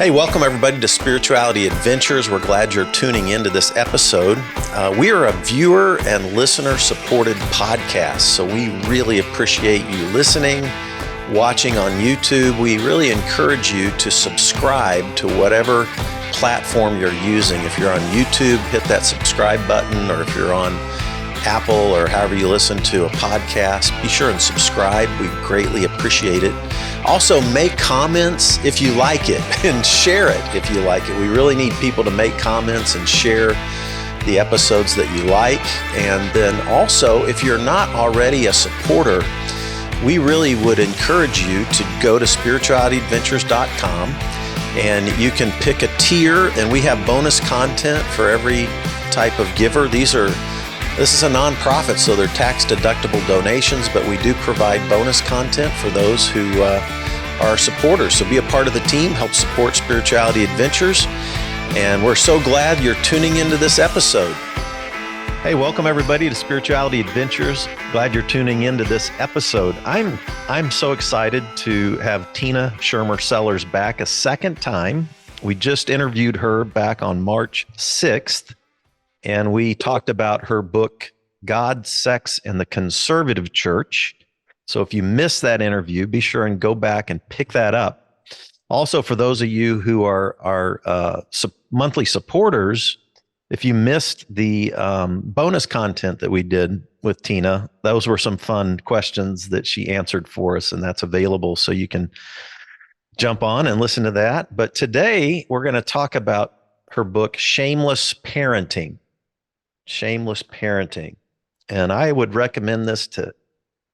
Hey, welcome everybody to Spirituality Adventures. We're glad you're tuning into this episode. We are a viewer and listener supported podcast, so we really appreciate you listening, watching on YouTube. We really encourage you to subscribe to whatever platform you're using. If you're on YouTube, hit that subscribe button, or if you're on Apple or however you listen to a podcast, be sure and subscribe. We greatly appreciate it. Also, make comments if you like it and share it if you like it. We really need people to make comments and share the episodes that you like. And then also, if you're not already a supporter, we really would encourage you to go to spiritualityadventures.com and you can pick a tier, and we have bonus content for every type of giver. This is a nonprofit, so they're tax-deductible donations, but we do provide bonus content for those who are supporters. So be a part of the team, help support Spirituality Adventures, and we're so glad you're tuning into this episode. Hey, welcome everybody to Spirituality Adventures. Glad you're tuning into this episode. I'm so excited to have Tina Schermer Sellers back a second time. We just interviewed her back on March 6th. And we talked about her book, God, Sex, and the Conservative Church. So if you missed that interview, be sure and go back and pick that up. Also, for those of you who are monthly supporters, if you missed the bonus content that we did with Tina, those were some fun questions that she answered for us, and that's available so you can jump on and listen to that. But today, we're going to talk about her book, Shameless Parenting. Shameless Parenting. And I would recommend this to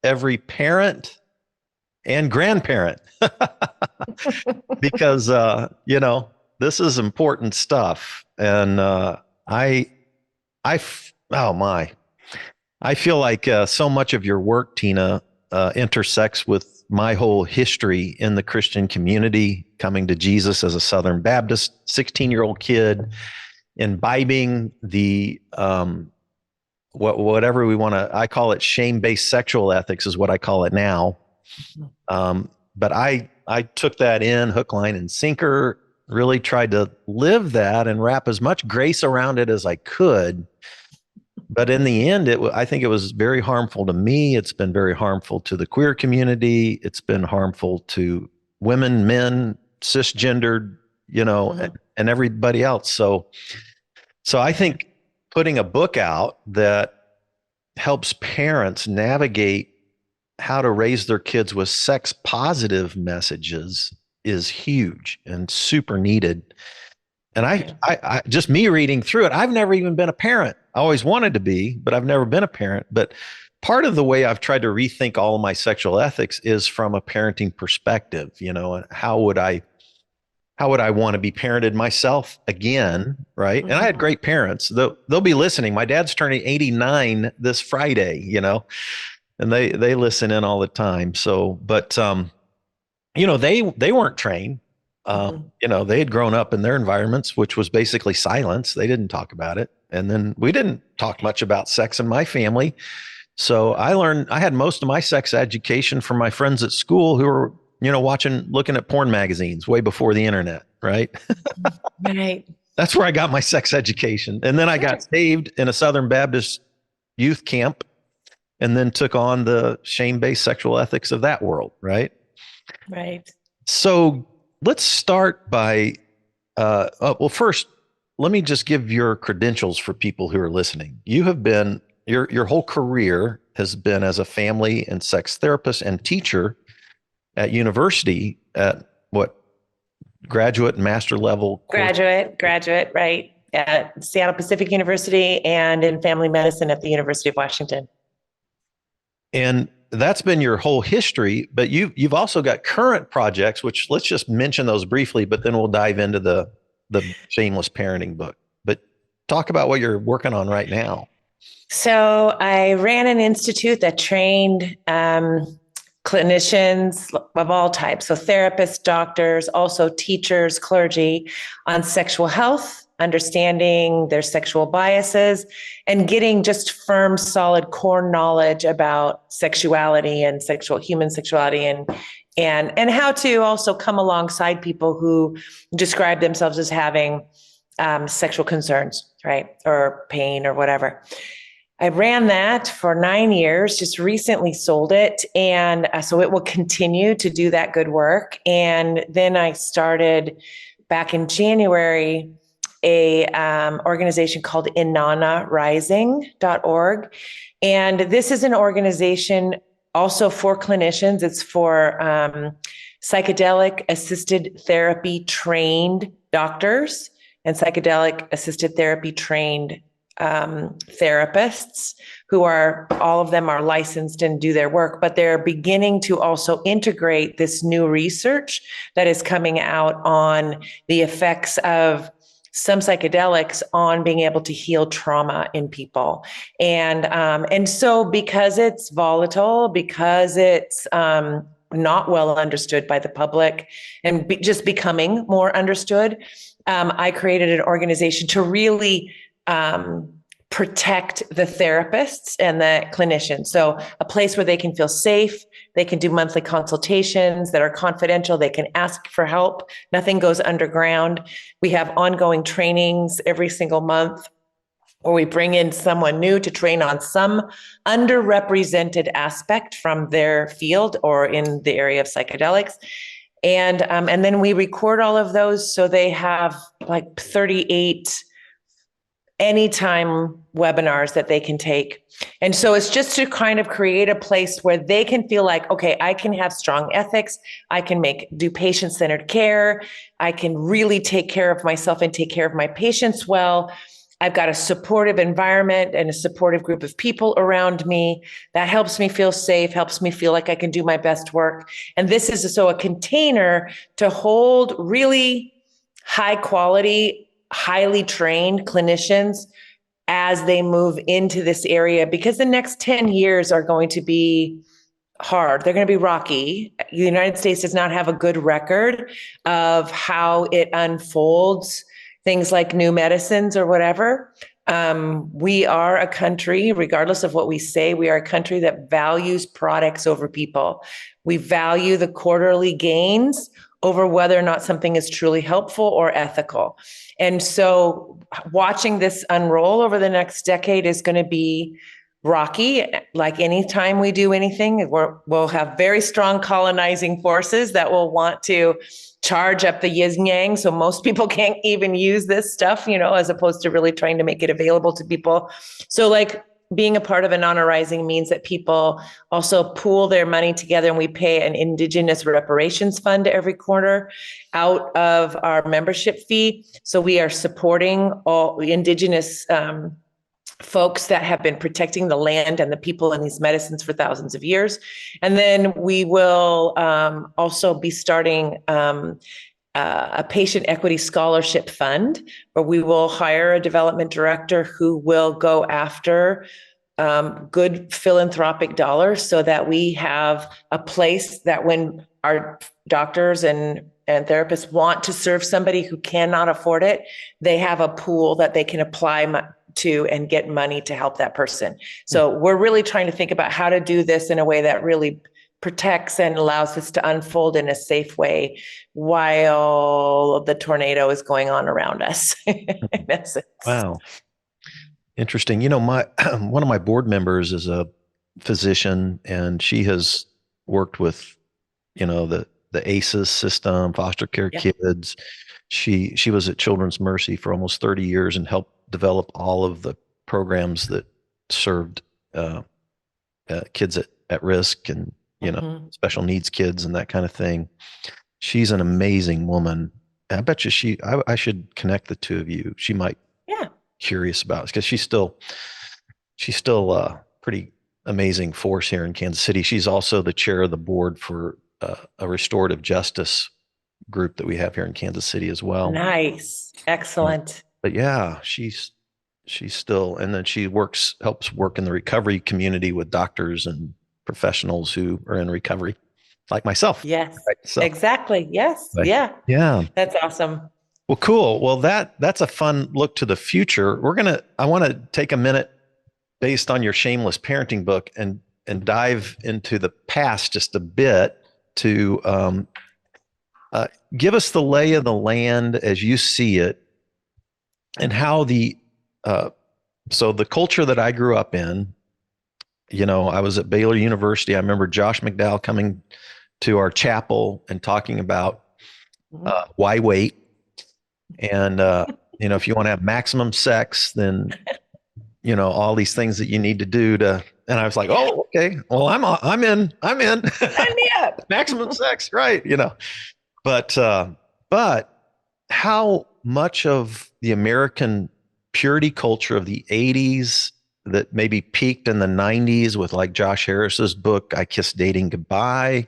every parent and grandparent because, this is important stuff. And I feel like so much of your work, Tina, intersects with my whole history in the Christian community, coming to Jesus as a Southern Baptist, 16-year-old kid, imbibing the whatever we want to, I call it shame-based sexual ethics is what I call it now. But I took that in hook, line, and sinker, really tried to live that and wrap as much grace around it as I could. But in the end, I think it was very harmful to me. It's been very harmful to the queer community. It's been harmful to women, men, cisgendered, and everybody else. So I think putting a book out that helps parents navigate how to raise their kids with sex positive messages is huge and super needed. And I just me reading through it, I've never even been a parent. I always wanted to be, but I've never been a parent. But part of the way I've tried to rethink all of my sexual ethics is from a parenting perspective, and how would I want to be parented myself again, right? Mm-hmm. And I had great parents. They'll be listening. My dad's turning 89 this Friday, and they listen in all the time. So, but they weren't trained. They had grown up in their environments, which was basically silence. They didn't talk about it. And then we didn't talk much about sex in my family. So I had most of my sex education from my friends at school who were looking at porn magazines way before the internet, right? Right. That's where I got my sex education. And then I got saved in a Southern Baptist youth camp and then took on the shame-based sexual ethics of that world, right? Right. So let's start by, first, let me just give your credentials for people who are listening. You have been, your whole career has been as a family and sex therapist and teacher at university at graduate and master level? Graduate, right. At Seattle Pacific University and in family medicine at the University of Washington. And that's been your whole history, but you've also got current projects, which let's just mention those briefly, but then we'll dive into the Shameless Parenting book. But talk about what you're working on right now. So I ran an institute that trained clinicians of all types, so therapists, doctors, also teachers, clergy, on sexual health, understanding their sexual biases, and getting just firm, solid core knowledge about sexuality and human sexuality and how to also come alongside people who describe themselves as having sexual concerns, right? Or pain or whatever. I ran that for 9 years, just recently sold it. And so it will continue to do that good work. And then I started back in January a organization called inanarising.org. And this is an organization also for clinicians. It's for psychedelic assisted therapy trained doctors and psychedelic assisted therapy trained therapists who are, all of them are licensed and do their work, but they're beginning to also integrate this new research that is coming out on the effects of some psychedelics on being able to heal trauma in people. And so because it's volatile, because it's not well understood by the public and just becoming more understood, I created an organization to really protect the therapists and the clinicians. So a place where they can feel safe, they can do monthly consultations that are confidential, they can ask for help, nothing goes underground. We have ongoing trainings every single month, or we bring in someone new to train on some underrepresented aspect from their field or in the area of psychedelics. And then we record all of those. So they have like 38 anytime webinars that they can take. And so it's just to kind of create a place where they can feel like, okay, I can have strong ethics. I can do patient-centered care. I can really take care of myself and take care of my patients well. I've got a supportive environment and a supportive group of people around me that helps me feel safe, helps me feel like I can do my best work. And this is so a container to hold really high quality, highly trained clinicians as they move into this area, because the next 10 years are going to be hard. They're going to be rocky. The United States does not have a good record of how it unfolds, things like new medicines or whatever. We are a country, regardless of what we say, we are a country that values products over people. We value the quarterly gains over whether or not something is truly helpful or ethical. And so watching this unroll over the next decade is going to be rocky. Like any time we do anything, we'll have very strong colonizing forces that will want to charge up the yin yang. So most people can't even use this stuff, as opposed to really trying to make it available to people. So like being a part of Inanna Rising means that people also pool their money together, and we pay an Indigenous reparations fund every quarter out of our membership fee. So we are supporting all Indigenous folks that have been protecting the land and the people and these medicines for thousands of years. And then we will also be starting a patient equity scholarship fund, where we will hire a development director who will go after good philanthropic dollars, so that we have a place that when our doctors and therapists want to serve somebody who cannot afford it, they have a pool that they can apply to and get money to help that person. So we're really trying to think about how to do this in a way that really protects and allows this to unfold in a safe way while the tornado is going on around us. In essence. Wow. Interesting. My one of my board members is a physician, and she has worked with, the ACEs system, foster care kids. She was at Children's Mercy for almost 30 years and helped develop all of the programs that served kids at risk and, special needs kids and that kind of thing. She's an amazing woman. I bet you I should connect the two of you. She might curious about it, because she's still a pretty amazing force here in Kansas City. She's also the chair of the board for a restorative justice group that we have here in Kansas City as well. Nice. Excellent. But yeah, she's still, and then she helps work in the recovery community with doctors and professionals who are in recovery, like myself. Yes, right? So, exactly. Yes. Yeah. That's awesome. Well, cool. Well, that's a fun look to the future. I want to take a minute based on your Shameless parenting book and dive into the past just a bit. to give us the lay of the land as you see it, and how so the culture that I grew up in. I was at Baylor University. I remember Josh McDowell coming to our chapel and talking about why wait, and if you want to have maximum sex, then all these things that you need to do to. And I was like, oh, okay, well, I'm in. Sign me up. Maximum sex, right? But how much of the American purity culture of the 80s that maybe peaked in the 90s with like Josh Harris's book, I Kissed Dating Goodbye,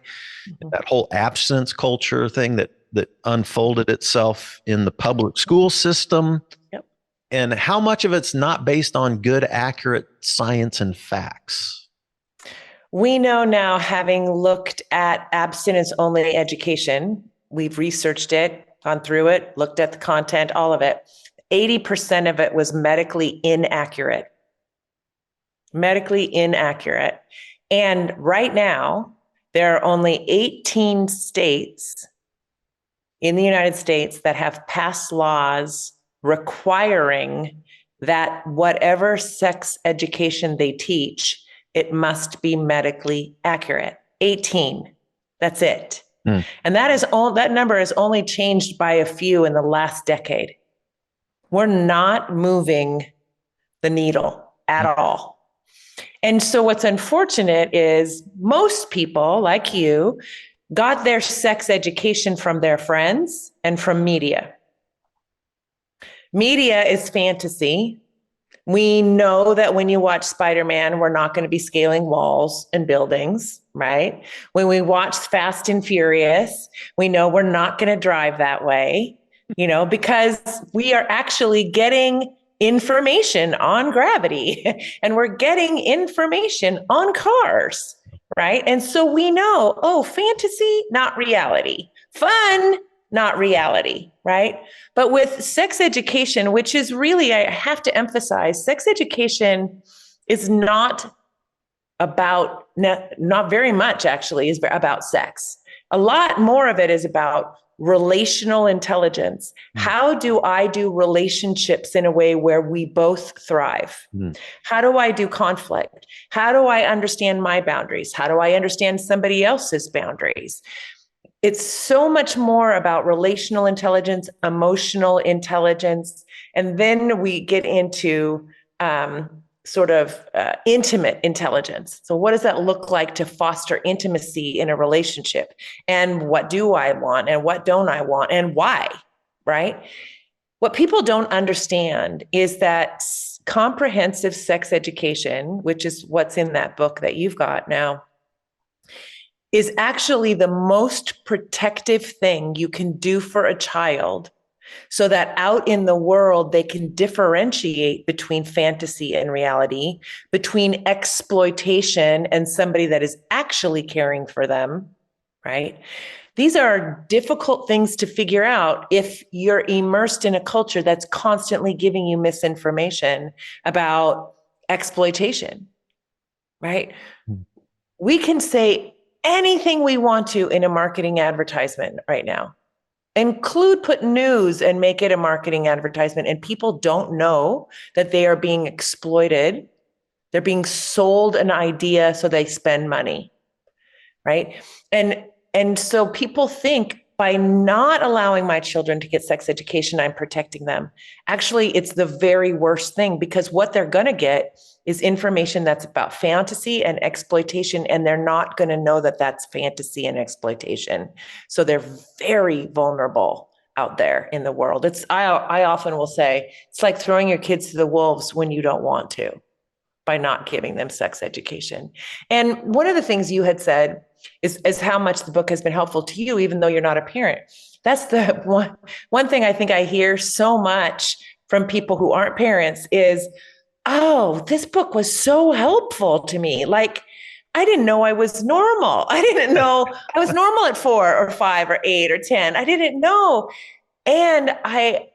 that whole abstinence culture thing that unfolded itself in the public school system. Yep. And how much of it's not based on good, accurate science and facts? We know now, having looked at abstinence-only education, we've researched it, gone through it, looked at the content, all of it. 80% of it was medically inaccurate. Medically inaccurate. And right now, there are only 18 states in the United States that have passed laws requiring that whatever sex education they teach, it must be medically accurate. 18. That's it. And that number has only changed by a few in the last decade. We're not moving the needle at all. And so what's unfortunate is most people like you got their sex education from their friends and from media. Media is fantasy. We know that when you watch Spider-Man, we're not going to be scaling walls and buildings, right? When we watch Fast and Furious, we know we're not going to drive that way, because we are actually getting information on gravity and we're getting information on cars, right? And so we know, fantasy, not reality. Fun, not reality, right? But with sex education, which is really, I have to emphasize, sex education is not about, not very much actually, is about sex. A lot more of it is about relational intelligence. How do I do relationships in a way where we both thrive? How do I do conflict? How do I understand my boundaries? How do I understand somebody else's boundaries? It's so much more about relational intelligence, emotional intelligence, and then we get into intimate intelligence. So what does that look like to foster intimacy in a relationship? And what do I want? And what don't I want? And why, right? What people don't understand is that comprehensive sex education, which is what's in that book that you've got now, is actually the most protective thing you can do for a child, so that out in the world, they can differentiate between fantasy and reality, between exploitation and somebody that is actually caring for them, right? These are difficult things to figure out if you're immersed in a culture that's constantly giving you misinformation about exploitation, right? We can say anything we want to in a marketing advertisement right now. Put news and make it a marketing advertisement, and people don't know that they are being exploited. They're being sold an idea so they spend money, right? And so people think by not allowing my children to get sex education, I'm protecting them. Actually, it's the very worst thing, because what they're going to get is information that's about fantasy and exploitation, and they're not going to know that that's fantasy and exploitation. So they're very vulnerable out there in the world. I often will say, it's like throwing your kids to the wolves when you don't want to, by not giving them sex education. And one of the things you had said is how much the book has been helpful to you, even though you're not a parent. That's the one thing I think I hear so much from people who aren't parents is, oh, this book was so helpful to me. Like, I didn't know I was normal. I didn't know I was normal at 4 or 5 or 8 or 10. I didn't know. And I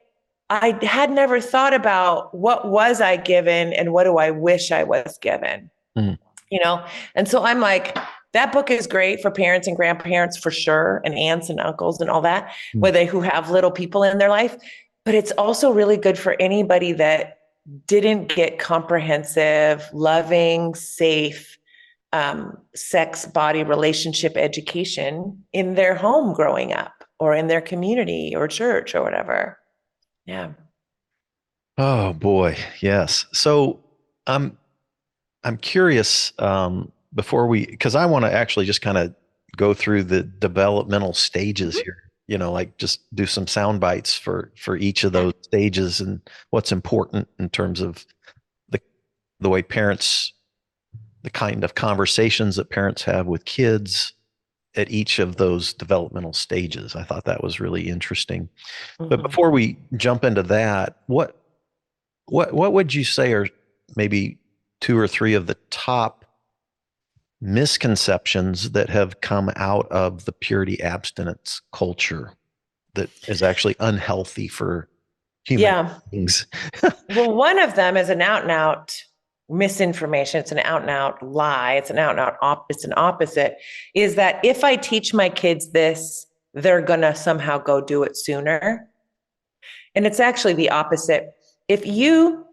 had never thought about what was I given and what do I wish I was given, And so I'm like, that book is great for parents and grandparents for sure, and aunts and uncles and all that, Mm. who have little people in their life. But it's also really good for anybody that didn't get comprehensive, loving, safe sex, body, relationship education in their home growing up, or in their community or church or whatever. Yeah. Oh boy, yes. So I'm I'm curious, before because I want to actually just kind of go through the developmental stages Mhm. here. Like just do some sound bites for each of those stages and what's important in terms of the the way parents, the kind of conversations that parents have with kids at each of those developmental stages. I thought that was really interesting. But Mhm. before we jump into that, what would you say are maybe two or three of the top misconceptions that have come out of the purity abstinence culture that is actually unhealthy for human Yeah. beings? Well, one of them is an out and out misinformation. It's an out and out lie. It's an out and out it's an opposite, is that if I teach my kids this, they're going to somehow go do it sooner. And it's actually the opposite. If you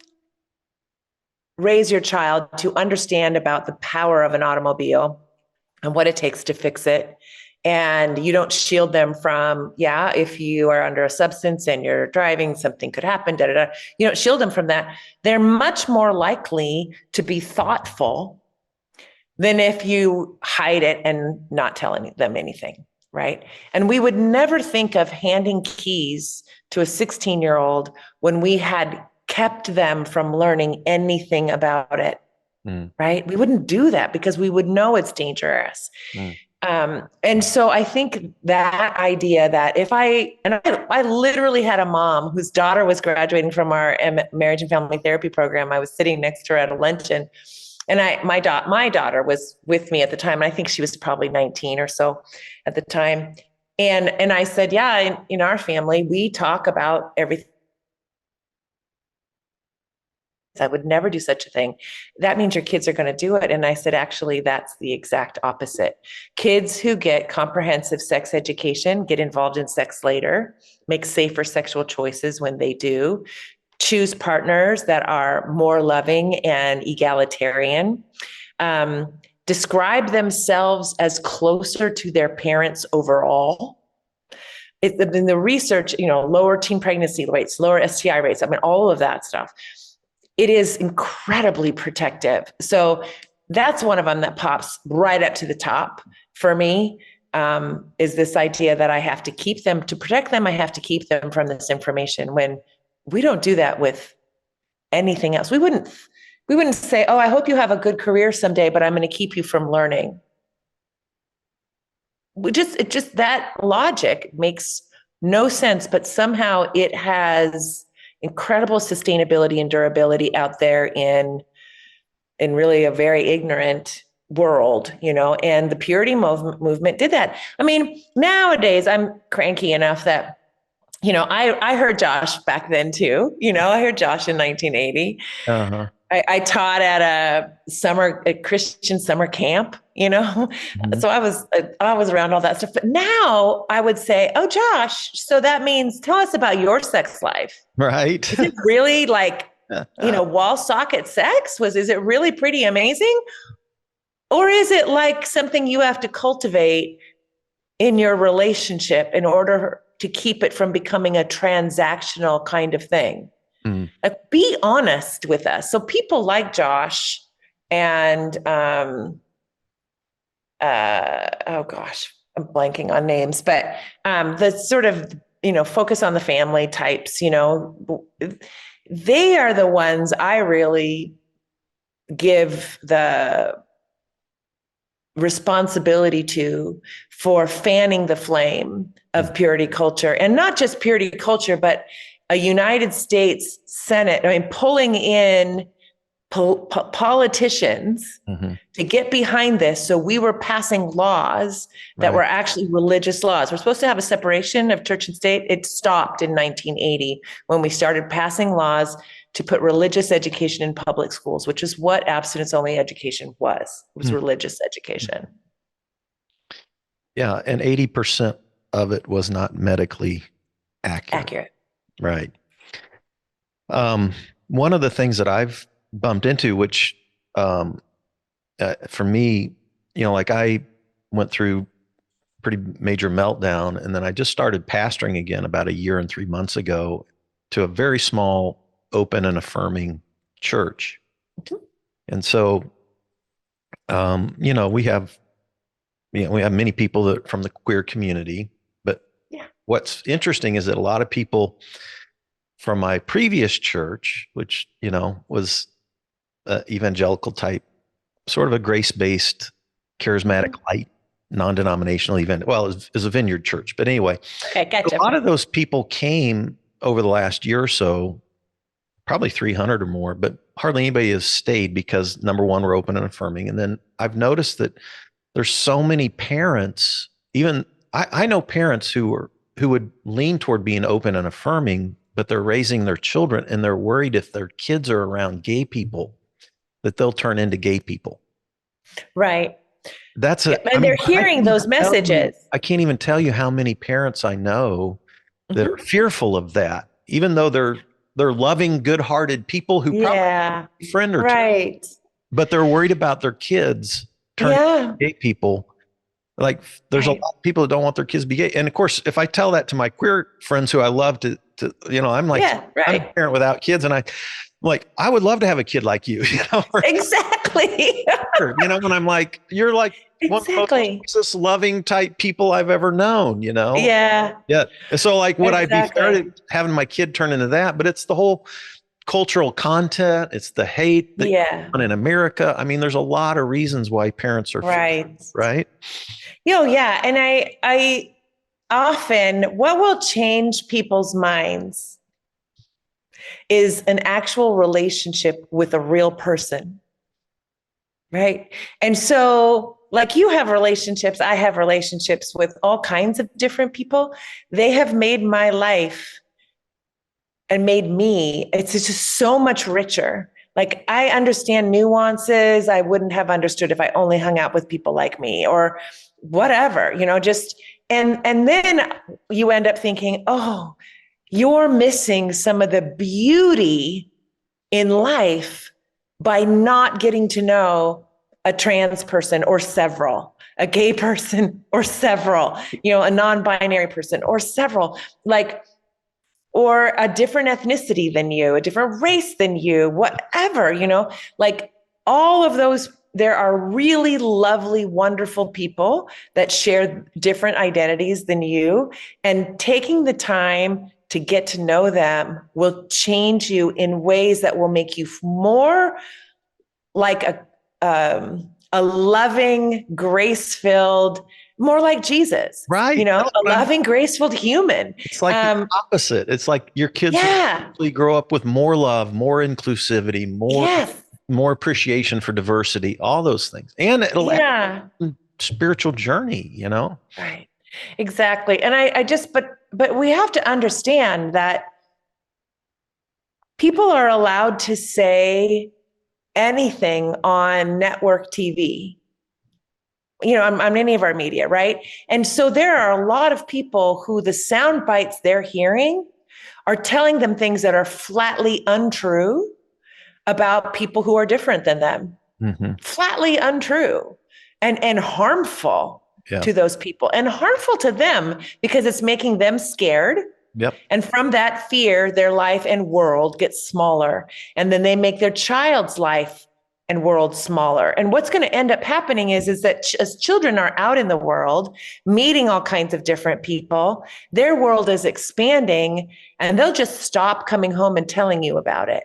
raise your child to understand about the power of an automobile and what it takes to fix it, and you don't shield them from, yeah, if you are under a substance and you're driving, something could happen, da, da, da. You don't shield them from that. They're much more likely to be thoughtful than if you hide it and not telling them anything, right? And we would never think of handing keys to a 16-year-old when we had kept them from learning anything about it, Mm, right? We wouldn't do that because we would know it's dangerous. mm, And so I think that idea that I literally had a mom whose daughter was graduating from our marriage and family therapy program. I was sitting next to her at a luncheon, and my daughter was with me at the time. I think she was probably 19 or so at the time. And I said, yeah, in our family, we talk about everything. I would never do such a thing. That means your kids are going to do it. And I said, actually, that's the exact opposite. Kids who get comprehensive sex education get involved in sex later, make safer sexual choices when they do, choose partners that are more loving and egalitarian, um, describe themselves as closer to their parents overall. In the research, lower teen pregnancy rates, lower STI rates, I mean, all of that stuff. It is incredibly protective. So that's one of them that pops right up to the top for me, is this idea that I have to keep them, to protect them. I have to keep them from this information, when we don't do that with anything else. We wouldn't say, oh, I hope you have a good career someday, but I'm going to keep you from learning. That logic makes no sense, but somehow it has incredible sustainability and durability out there in really a very ignorant world, and the purity movement did that. I mean, nowadays I'm cranky enough that, I heard Josh back then too. I heard Josh in 1980. uh-huh. I taught at a Christian summer camp, Mhm. so I was around all that stuff. But now I would say, oh, Josh, so that means, tell us about your sex life. Right. Is it really like, wall socket sex? Is it really pretty amazing? Or is it like something you have to cultivate in your relationship in order to keep it from becoming a transactional kind of thing? Mm. Like, be honest with us. So people like Josh and oh gosh, I'm blanking on names, but the sort of, focus on the family types, they are the ones I really give the responsibility to, for fanning the flame Mm. of purity culture, and not just purity culture, but a United States Senate, I mean, pulling in politicians Mhm. to get behind this. So we were passing laws that Right. were actually religious laws. We're supposed to have a separation of church and state. It stopped in 1980 when we started passing laws to put religious education in public schools, which is what abstinence only education was. It was Mm. religious education. Yeah. And 80% of it was not medically accurate. Accurate. Right. Um, One of the things that I've bumped into, which um, for me, like I went through pretty major meltdown, and then I just started pastoring again about a year and 3 months ago to a very small, open and affirming church. Mhm. And so, we have many people that from the queer community, but Yeah. what's interesting is that a lot of people from my previous church, which, was evangelical type, sort of a grace-based, charismatic, Mhm. light, non-denominational event. Well, it was a vineyard church, but anyway, Okay, a gotcha. lot of those people came over the last year or so, probably 300 or more, but hardly anybody has stayed because number one, we're open and affirming. And then I've noticed that there's so many parents, even I know parents who would lean toward being open and affirming, but they're raising their children and they're worried if their kids are around gay people that they'll turn into gay people. Right. That's Yeah, a, I and mean, they're hearing those messages. I can't even tell you how many parents I know that are Mhm. fearful of that, even though they're loving, good-hearted people who probably Yeah. have a friend or two, Right. but they're worried about their kids turning Yeah. gay people. Like there's a lot Right. of people that don't want their kids to be gay. And of course, if I tell that to my queer friends who I love I'm like, Yeah. I'm a Right. parent without kids. And I'm like, I would love to have a kid like you, Exactly. when I'm like, you're like one of the most Exactly. Jesus loving type people I've ever known. Yeah. Yeah. And so like, would I be fair Exactly. to having my kid turn into that? But it's the whole cultural content. It's the hate that goes Yeah. on in America. I mean, there's a lot of reasons why parents are fearful, Right. right? Yeah. And I often, what will change people's minds is an actual relationship with a real person. Right. And so, like you have relationships, I have relationships with all kinds of different people. They have made my life and made me, it's just so much richer. Like I understand nuances I wouldn't have understood if I only hung out with people like me or whatever, just and then you end up thinking, oh, you're missing some of the beauty in life by not getting to know a trans person or several, a gay person or several, a non-binary person or several. Like, or a different ethnicity than you, a different race than you, whatever, like all of those. There are really lovely, wonderful people that share different identities than you. And taking the time to get to know them will change you in ways that will make you more like a loving, grace-filled, more like Jesus, Right. That's a what I'm loving, graceful human. It's like the Um, opposite. It's like your kids will yeah, actually grow up with more love, more inclusivity, yes, more appreciation for diversity, all those things. And it'll add yeah, to spiritual journey. right, exactly. And I just, but we have to understand that people are allowed to say anything on network TV, on any of our media, right? And so there are a lot of people who the sound bites they're hearing are telling them things that are flatly untrue about people who are different than them, Hmm. flatly untrue and harmful Yeah. to those people and harmful to them because it's making them scared. Yep. And from that fear, their life and world gets smaller. And then they make their child's life and world smaller. And what's going to end up happening is that as children are out in the world, meeting all kinds of different people, their world is expanding and they'll just stop coming home and telling you about it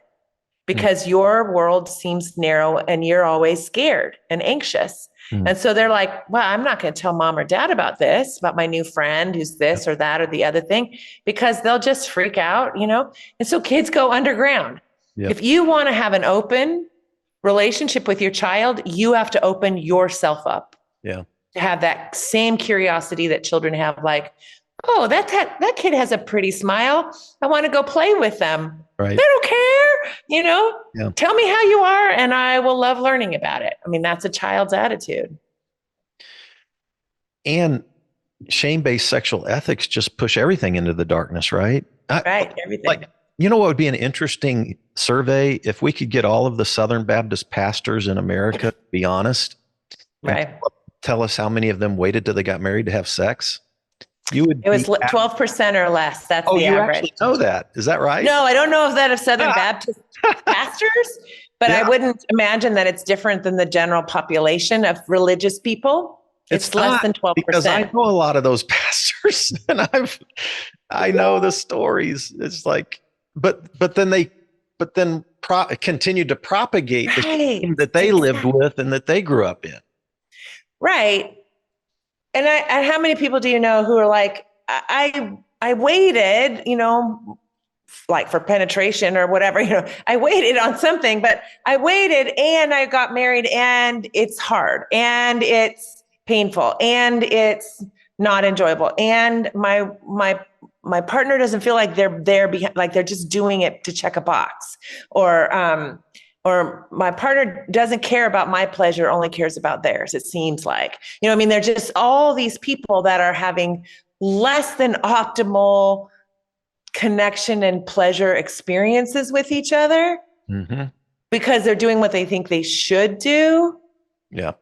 because your world seems narrow and you're always scared and anxious. Mm-hmm. And so they're like, well, I'm not going to tell mom or dad about this, about my new friend who's this or that or the other thing, because they'll just freak out, And so kids go underground. Yep. If you want to have an open relationship with your child, you have to open yourself up. Yeah. To have that same curiosity that children have, like, oh, that kid has a pretty smile. I want to go play with them. Right. They don't care, Yeah. Tell me how you are and I will love learning about it. I mean, that's a child's attitude. And shame-based sexual ethics just push everything into the darkness, right? Right. Everything. Like, you know what would be an interesting survey if we could get all of the Southern Baptist pastors in America to be honest and Right. tell us how many of them waited till they got married to have sex. You would It was be 12% or less. That's Oh, the you average. actually know that. Is that right? No, I don't know if that of Southern Baptist pastors, but I Yeah, wouldn't imagine that it's different than the general population of religious people. It's less not than because I 12%. know a lot of those pastors and I know the stories. It's like, but then continued to propagate the shame Right. that they lived with and that they grew up in. Right. And how many people do you know who are like, I waited, like for penetration or whatever, I waited on something, but I waited and I got married and it's hard and it's painful and it's not enjoyable. And my partner doesn't feel like they're there behind, like they're just doing it to check a box, or my partner doesn't care about my pleasure, only cares about theirs. It seems like, I mean, they're just all these people that are having less than optimal connection and pleasure experiences with each other Mm-hmm. because they're doing what they think they should do. Yeah.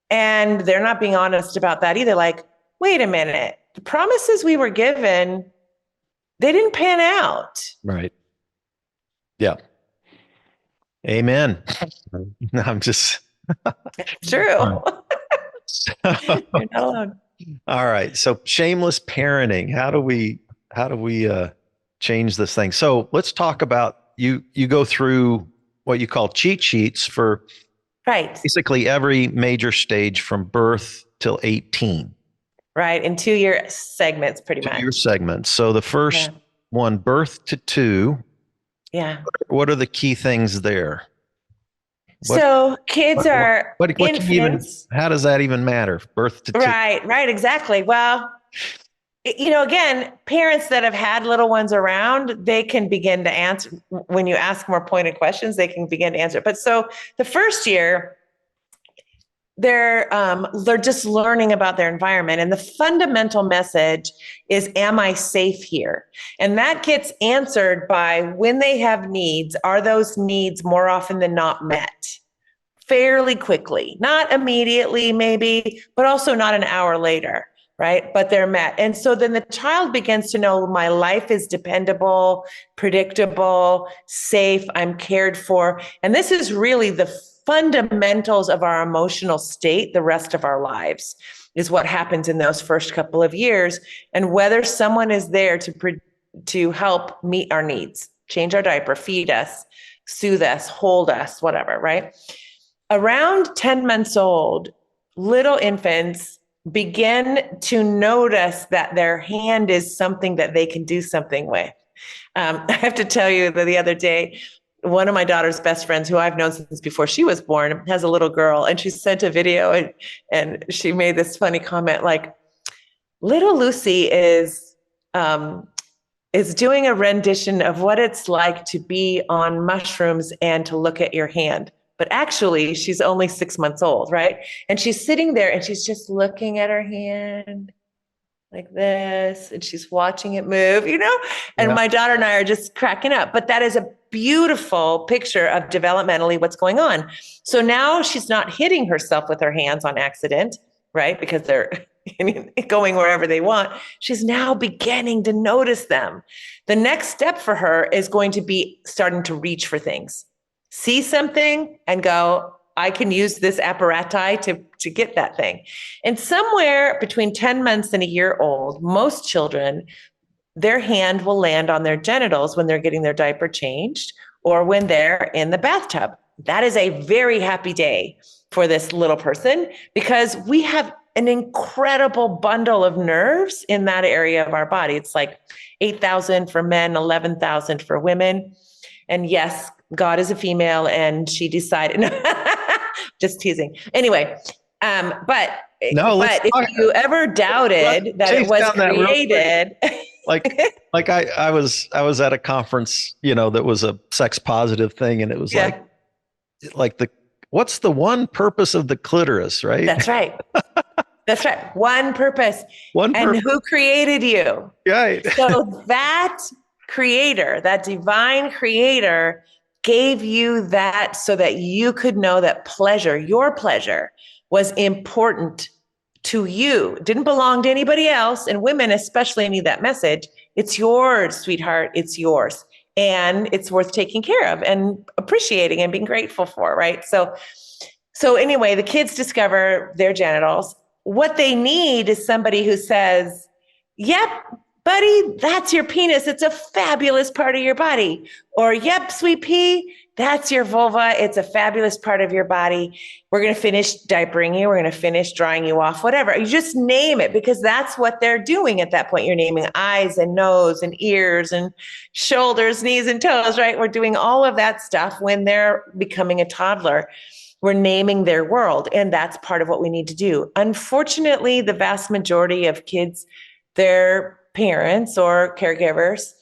And they're not being honest about that either. Like, wait a minute, the promises we were given, they didn't pan out. Right. Yeah. Amen. I'm just True. You're not alone. all right. So shameless parenting. How do we change this thing? So let's talk about you go through what you call cheat sheets for Right. basically every major stage from birth till 18. Right. In 2-year segments, pretty much. 2-year segments. So the first one, birth to 2. Yeah. What are the key things there? So kids are infants. How does that even matter? Birth to 2. Right, exactly. Well, again, parents that have had little ones around, they can begin to answer when you ask more pointed questions, they can begin to answer. But so the first year, they're just learning about their environment. And the fundamental message is, am I safe here? And that gets answered by when they have needs, are those needs more often than not met? Fairly quickly, not immediately, maybe, but also not an hour later, right? But they're met. And so then the child begins to know my life is dependable, predictable, safe, I'm cared for. And this is really the fundamentals of our emotional state the rest of our lives, is what happens in those first couple of years, and whether someone is there to help meet our needs, change our diaper, feed us, soothe us, hold us, whatever, right? Around 10 months old, little infants begin to notice that their hand is something that they can do something with. I have to tell you that the other day, one of my daughter's best friends, who I've known since before she was born, has a little girl, and she sent a video and she made this funny comment like, little Lucy is doing a rendition of what it's like to be on mushrooms and to look at your hand. But actually, she's only 6 months old, right? And she's sitting there and she's just looking at her hand like this, and she's watching it move, And my daughter and I are just cracking up. But that is a beautiful picture of developmentally what's going on. So now she's not hitting herself with her hands on accident, right? Because they're going wherever they want. She's now beginning to notice them. The next step for her is going to be starting to reach for things. See something and go, I can use this apparatus to get that thing. And somewhere between 10 months and a year old, most children, their hand will land on their genitals when they're getting their diaper changed or when they're in the bathtub. That is a very happy day for this little person because we have an incredible bundle of nerves in that area of our body. It's like 8,000 for men, 11,000 for women. And yes, God is a female and she decided, just teasing. Anyway, but if you ever doubted that it was created, like I was at a conference, that was a sex positive thing. And it was like what's the one purpose of the clitoris, right? That's right. That's right. One purpose. One And purpose. who created you? Right. So that creator, that divine creator gave you that so that you could know that pleasure, your pleasure, was important to you. It didn't belong to anybody else. And women especially need that message. It's yours, sweetheart. It's yours. And it's worth taking care of and appreciating and being grateful for, right? So anyway, the kids discover their genitals. What they need is somebody who says, "Yep, buddy, that's your penis. It's a fabulous part of your body." Or, "Yep, sweet pea, that's your vulva. It's a fabulous part of your body. We're going to finish diapering you. We're going to finish drying you off," whatever. You just name it because that's what they're doing at that point. You're naming eyes and nose and ears and shoulders, knees and toes, right? We're doing all of that stuff when they're becoming a toddler. We're naming their world, and that's part of what we need to do. Unfortunately, the vast majority of kids, their parents or caregivers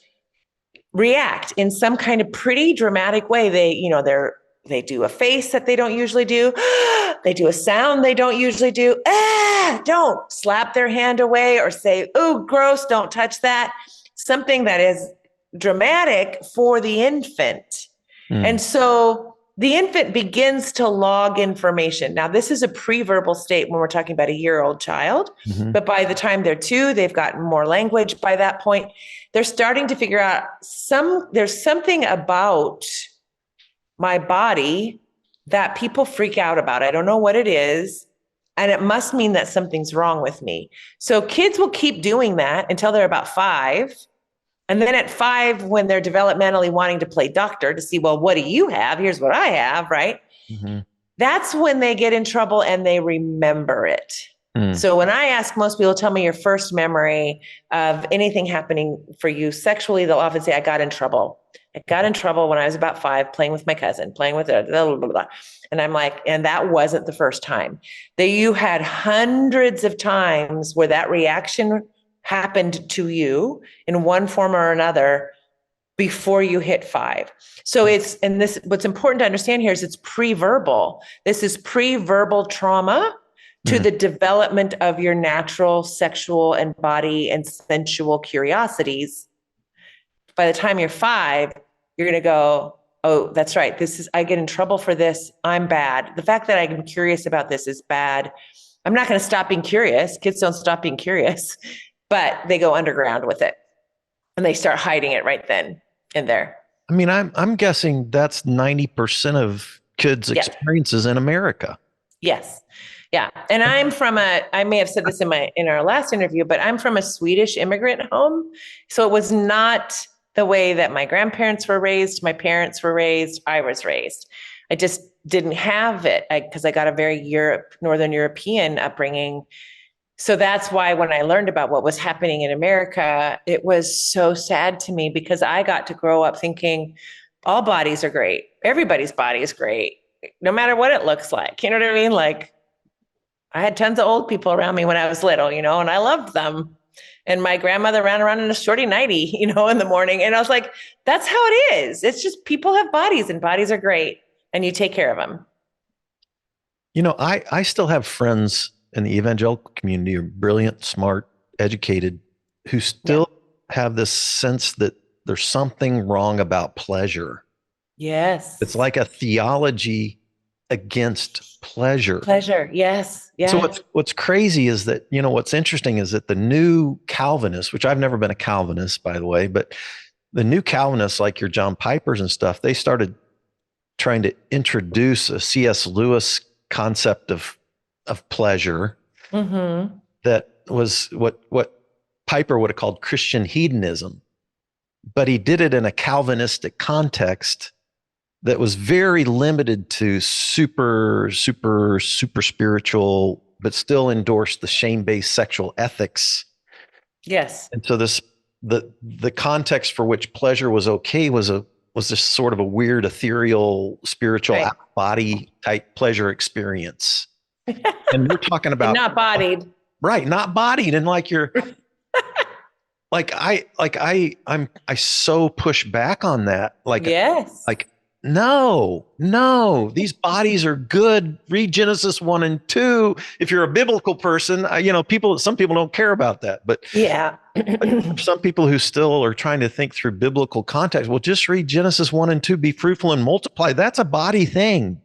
react in some kind of pretty dramatic way. They do a face that they don't usually do. They do a sound they don't usually do. Don't slap their hand away or say, "Oh, gross, don't touch that." Something that is dramatic for the infant. And so the infant begins to log information. Now, this is a pre-verbal state when we're talking about a year-old child, but by the time they're 2, they've gotten more language by that point. They're starting to figure out there's something about my body that people freak out about. I don't know what it is, and it must mean that something's wrong with me. So kids will keep doing that until they're about 5. And then at 5, when they're developmentally wanting to play doctor to see, well, what do you have? Here's what I have, right? That's when they get in trouble and they remember it. So when I ask most people, tell me your first memory of anything happening for you sexually, they'll often say, I got in trouble. I got in trouble when I was about 5, playing with my cousin, playing with blah, blah, blah, blah. And I'm like, and that wasn't the first time. You had hundreds of times where that reaction happened to you in one form or another before you hit 5. So what's important to understand here is it's pre-verbal. This is pre-verbal trauma to the development of your natural sexual and body and sensual curiosities. By the time you're 5, you're going to go, oh, that's right. I get in trouble for this. I'm bad. The fact that I'm curious about this is bad. I'm not going to stop being curious. Kids don't stop being curious, but they go underground with it and they start hiding it right then and there. I mean, I'm guessing that's 90% of kids' experiences in America. Yes. Yeah. And I may have said this in our last interview, but I'm from a Swedish immigrant home. So it was not the way that my grandparents were raised, my parents were raised, I was raised. I just didn't have it because I got a very Northern European upbringing. So that's why when I learned about what was happening in America, it was so sad to me because I got to grow up thinking all bodies are great. Everybody's body is great, no matter what it looks like. You know what I mean? Like, I had tons of old people around me when I was little, and I loved them. And my grandmother ran around in a shorty nightie, in the morning. And I was like, that's how it is. It's just people have bodies and bodies are great and you take care of them. I still have friends in the evangelical community who are brilliant, smart, educated, who still have this sense that there's something wrong about pleasure. Yes. It's like a theology against pleasure. Pleasure. Yes. Yeah. So what's crazy is that, what's interesting is that the new Calvinists, which I've never been a Calvinist, by the way, but the new Calvinists, like your John Pipers and stuff, they started trying to introduce a C.S. Lewis concept of pleasure that was what Piper would have called Christian hedonism. But he did it in a Calvinistic context that was very limited to super spiritual, but still endorsed the shame-based sexual ethics. Yes. And so the context for which pleasure was okay was this sort of a weird, ethereal, spiritual body type pleasure experience. And we're talking about not bodied. Right, not bodied. And like you're I so push back on that. Yes. Like No, these bodies are good. Read Genesis 1 and 2. If you're a biblical person, some people don't care about that, Yeah. but some people who still are trying to think through biblical context, well, just read Genesis 1 and 2, be fruitful and multiply. That's a body thing.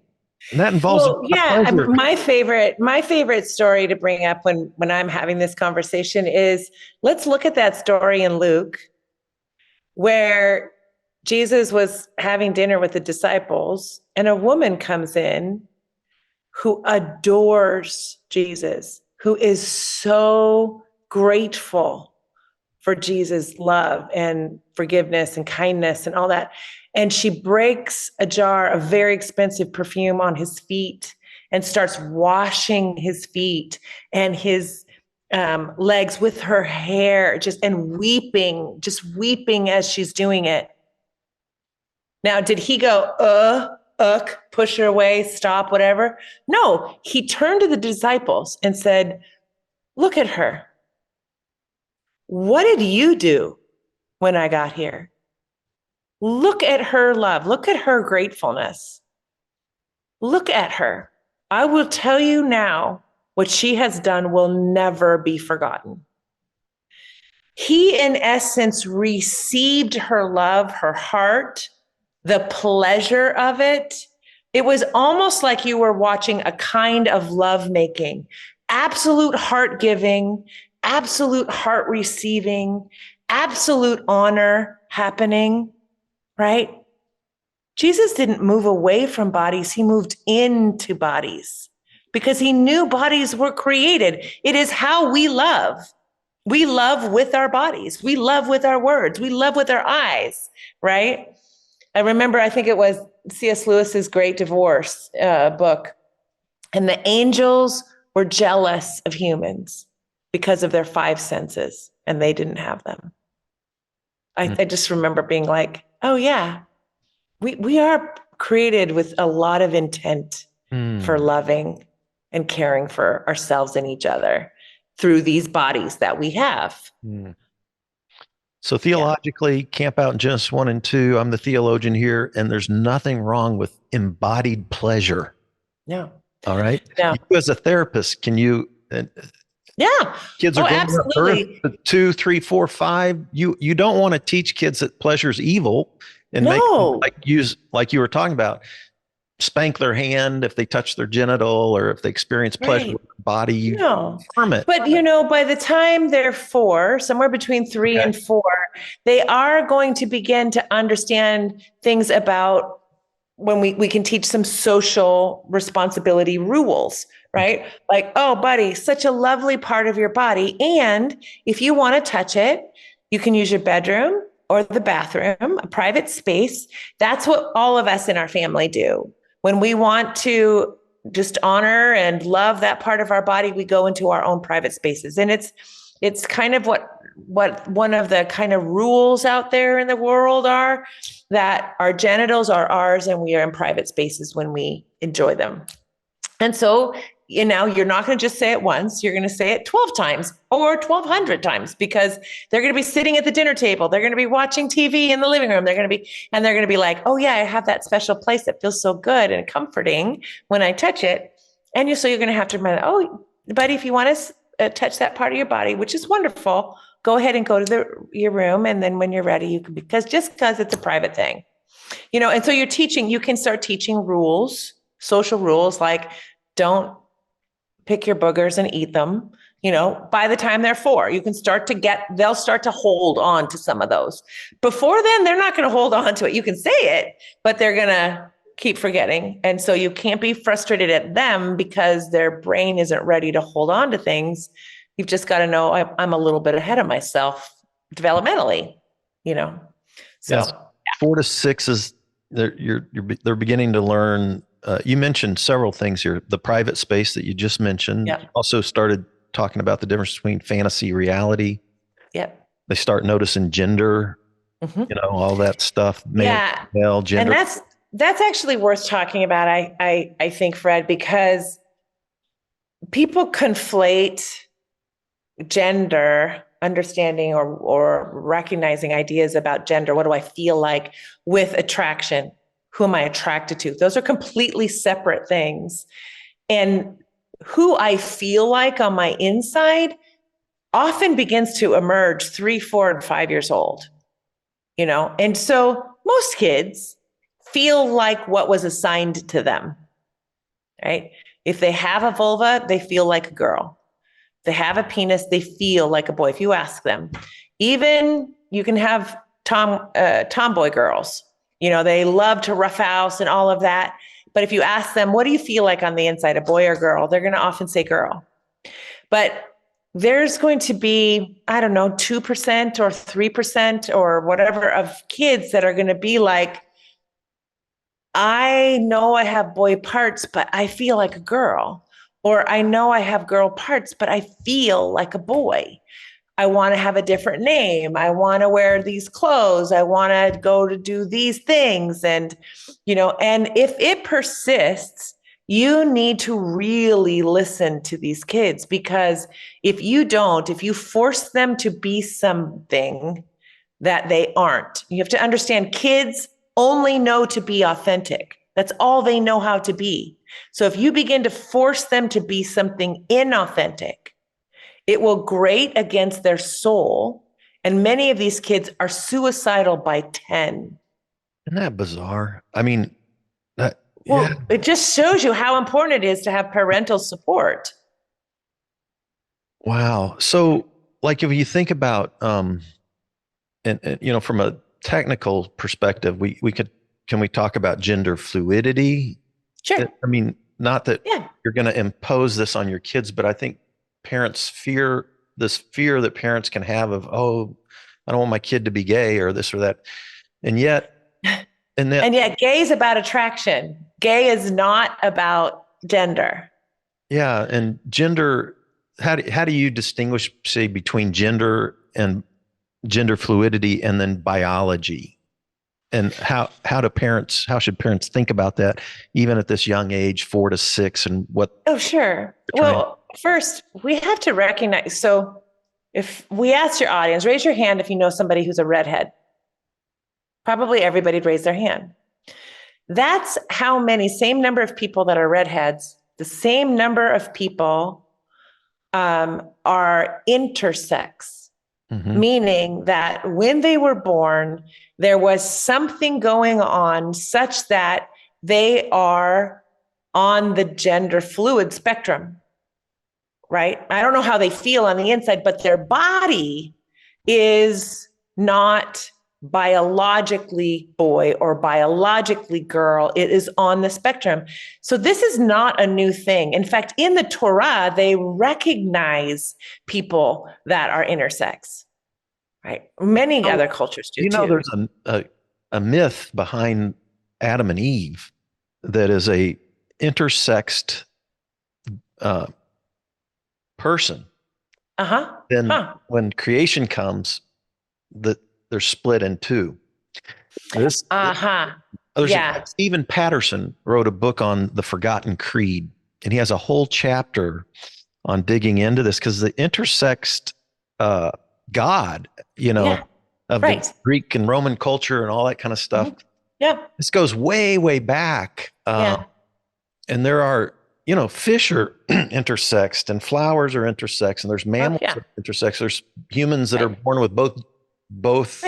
And that involves Well, a yeah, pleasure. my favorite story to bring up when I'm having this conversation is, let's look at that story in Luke where Jesus was having dinner with the disciples and a woman comes in who adores Jesus, who is so grateful for Jesus' love and forgiveness and kindness and all that. And she breaks a jar of very expensive perfume on his feet and starts washing his feet and his legs with her hair, just weeping as she's doing it. Now, did he go, push her away, stop, whatever? No, he turned to the disciples and said, look at her. What did you do when I got here? Look at her love. Look at her gratefulness. Look at her. I will tell you now, what she has done will never be forgotten. He, in essence, received her love, her heart, the pleasure of it. It was almost like you were watching a kind of love making, absolute heart giving, absolute heart receiving, absolute honor happening, right? Jesus didn't move away from bodies, he moved into bodies because he knew bodies were created. It is how we love. We love with our bodies, we love with our words, we love with our eyes, right? I remember, I think it was C.S. Lewis's Great Divorce book, and the angels were jealous of humans because of their five senses, and they didn't have them. I just remember being like, oh yeah, we are created with a lot of intent for loving and caring for ourselves and each other through these bodies that we have. So theologically, camp out in Genesis 1 and 2. I'm the theologian here, and there's nothing wrong with embodied pleasure. No. All right. No. You as a therapist, can you Yeah. kids are going absolutely. to birth 2, 3, 4, 5. You don't want to teach kids that pleasure is evil and make them like you were talking about, spank their hand if they touch their genital or if they experience pleasure with their body. You harm it. But by the time they're 4, somewhere between 3 and 4, they are going to begin to understand things about when we can teach some social responsibility rules, right? Like, oh, buddy, such a lovely part of your body. And if you want to touch it, you can use your bedroom or the bathroom, a private space. That's what all of us in our family do. When we want to just honor and love that part of our body, we go into our own private spaces. And it's kind of what one of the kind of rules out there in the world are, that our genitals are ours and we are in private spaces when we enjoy them. And so, you're not going to just say it once, you're going to say it 12 times or 1,200 times, because they're going to be sitting at the dinner table. They're going to be watching TV in the living room. They're going to be like, oh yeah, I have that special place that feels so good and comforting when I touch it. And so you're going to have to remind, oh, buddy, if you want to touch that part of your body, which is wonderful, go ahead and go to your room. And then when you're ready, you can, because it's a private thing, and so you can start teaching rules, social rules, like don't pick your boogers and eat them. By the time they're 4, they'll start to hold on to some of those. Before then, they're not going to hold on to it. You can say it, but they're going to keep forgetting. And so you can't be frustrated at them because their brain isn't ready to hold on to things. You've just got to know I'm a little bit ahead of myself developmentally, So yes, 4 to 6 is they're beginning to learn. You mentioned several things here. The private space that you just mentioned. Yep. Also started talking about the difference between fantasy, reality. Yep. They start noticing gender, all that stuff. Male, gender. And that's actually worth talking about. I think, Fred, because people conflate gender understanding or recognizing ideas about gender. What do I feel like with attraction? who am I attracted to? Those are completely separate things. And who I feel like on my inside often begins to emerge 3, 4, and 5 years old, And so most kids feel like what was assigned to them, right? If they have a vulva, they feel like a girl. If they have a penis, they feel like a boy. If you ask them, even you can have tomboy girls, they love to roughhouse and all of that. But if you ask them, what do you feel like on the inside, a boy or girl? They're going to often say girl. But there's going to be, I don't know, 2% or 3% or whatever of kids that are going to be like, I know I have boy parts, but I feel like a girl. Or I know I have girl parts, but I feel like a boy. I want to have a different name. I want to wear these clothes. I want to go to do these things. And, and if it persists, you need to really listen to these kids, because if you force them to be something that they aren't, you have to understand kids only know to be authentic. That's all they know how to be. So if you begin to force them to be something inauthentic, it will grate against their soul. And many of these kids are suicidal by 10. Isn't that bizarre? I mean, well, it just shows you how important it is to have parental support. Wow. So, like, if you think about, and from a technical perspective, can we talk about gender fluidity? Sure. I mean, not that you're going to impose this on your kids, but I think parents fear that parents can have of, oh, I don't want my kid to be gay or this or that. And yet, gay is about attraction. Gay is not about gender. Yeah. And gender, how do you distinguish, say, between gender and gender fluidity and then biology? And how should parents think about that, even at this young age, 4 to 6, and what? Oh, sure. Well, first we have to recognize. So if we ask your audience, raise your hand if you know somebody who's a redhead. Probably everybody'd raise their hand. That's how many, same number of people that are redheads, the same number of people are intersex, meaning that when they were born, there was something going on such that they are on the gender fluid spectrum, right? I don't know how they feel on the inside, but their body is not biologically boy or biologically girl. It is on the spectrum. So this is not a new thing. In fact, in the Torah, they recognize people that are intersex, right? Many other cultures do too. There's a myth behind Adam and Eve that is a intersexed person. Then when creation comes, they're split in two. Stephen Patterson wrote a book on the Forgotten Creed, and he has a whole chapter on digging into this, because the intersexed God, of the Greek and Roman culture and all that kind of stuff. Yeah. This goes way, way back. And there are, fish are intersexed, and flowers are intersexed, and there's mammals that are intersexed. There's humans that are born with both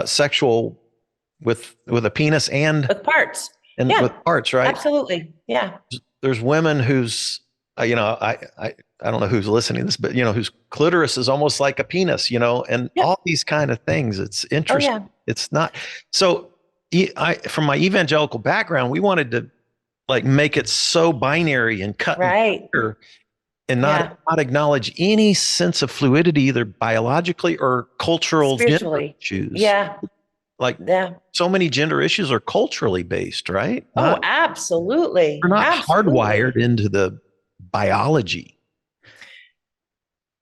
sexual with a penis and with parts. With parts, right? Absolutely. Yeah. There's women whose, I don't know who's listening to this, but whose clitoris is almost like a penis, and all these kind of things. It's interesting. It's not. So from my evangelical background, we wanted to make it so binary and cut and not acknowledge any sense of fluidity, either biologically or cultural gender issues. So many gender issues are culturally based, right? Absolutely. We're not hardwired into the biology.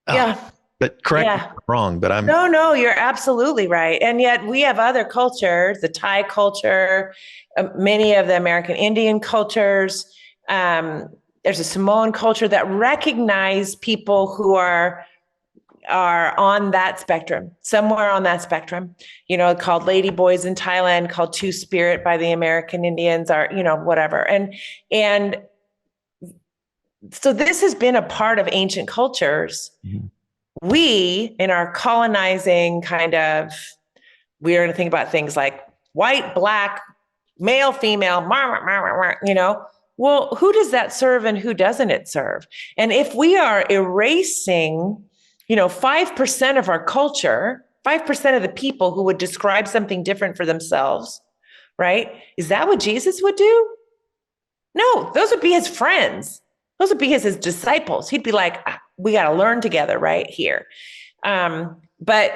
But correct me if I'm wrong, but I'm... No, you're absolutely right. And yet we have other cultures, the Thai culture, many of the American Indian cultures. There's a Samoan culture that recognize people who are are on that spectrum, somewhere on that spectrum, called lady boys in Thailand, called Two Spirit by the American Indians, or, whatever. And so this has been a part of ancient cultures. Mm-hmm. We, in our colonizing we are going to think about things like white, black, male, female, well, who does that serve and who doesn't it serve? And if we are erasing, 5% of our culture, 5% of the people who would describe something different for themselves, right? Is that what Jesus would do? No, those would be his friends. Those would be his disciples. He'd be like, we got to learn together right here. But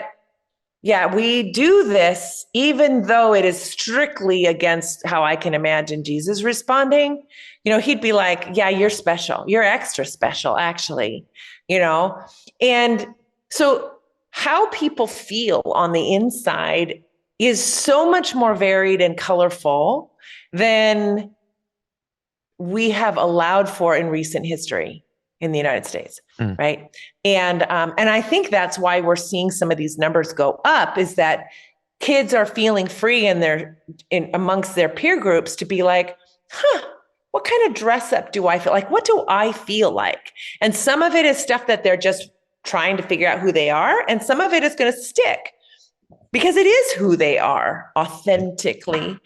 yeah, we do this, even though it is strictly against how I can imagine Jesus responding. He'd be like, yeah, you're special. You're extra special, actually, And so how people feel on the inside is so much more varied and colorful than we have allowed for in recent history in the United States. Right. And I think that's why we're seeing some of these numbers go up, is that kids are feeling free amongst their peer groups to be like, what kind of dress up do I feel like? What do I feel like? And some of it is stuff that they're just trying to figure out who they are. And some of it is going to stick because it is who they are authentically.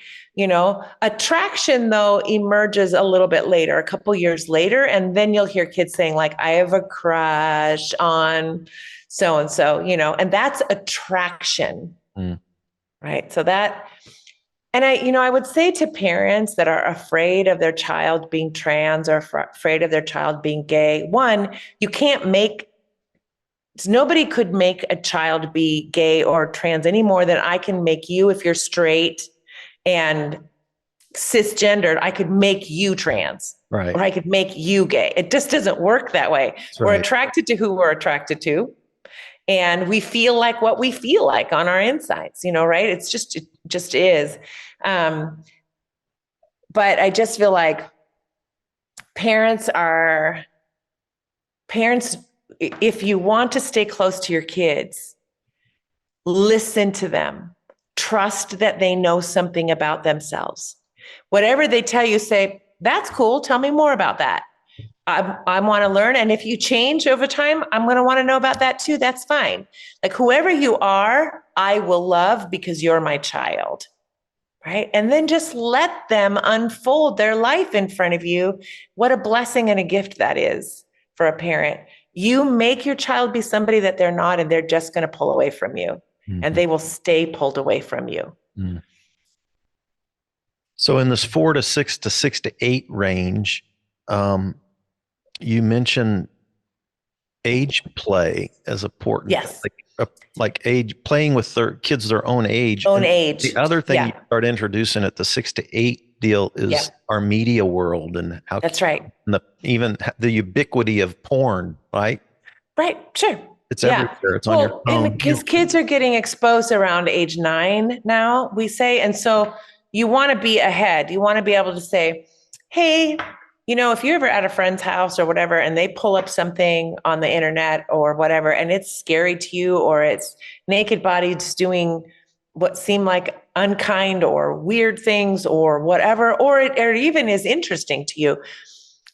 Attraction, though, emerges a little bit later, a couple years later. And then you'll hear kids saying, like, I have a crush on so-and-so, and that's attraction. Right. So that, and I would say to parents that are afraid of their child being trans or afraid of their child being gay, one, nobody could make a child be gay or trans any more than I can make you. If you're straight and cisgendered, I could make you trans, right? Or I could make you gay. It just doesn't work that way. That's right. We're attracted to who we're attracted to, and we feel like what we feel like on our insides, right? It just is. But I just feel like parents, if you want to stay close to your kids, listen to them. Trust that they know something about themselves. Whatever they tell you, say, that's cool. Tell me more about that. I want to learn. And if you change over time, I'm going to want to know about that too. That's fine. Like, whoever you are, I will love because you're my child. Right. And then just let them unfold their life in front of you. What a blessing and a gift that is for a parent. You make your child be somebody that they're not, and they're just going to pull away from you. Mm-hmm. And they will stay pulled away from you. Mm. So in this 4 to 6 to 6 to 8 range, you mentioned age play as important. Yes. Like age, playing with their kids their own age. The other thing you start introducing at the 6 to 8 deal is our media world and how that's right. And even the ubiquity of porn, right? Right. Sure. It's everywhere. It's on your phone. Because kids are getting exposed around age 9 now, we say. And so you want to be ahead. You want to be able to say, hey, if you're ever at a friend's house or whatever, and they pull up something on the internet or whatever, and it's scary to you, or it's naked bodies doing what seem like unkind or weird things or whatever, or it even is interesting to you,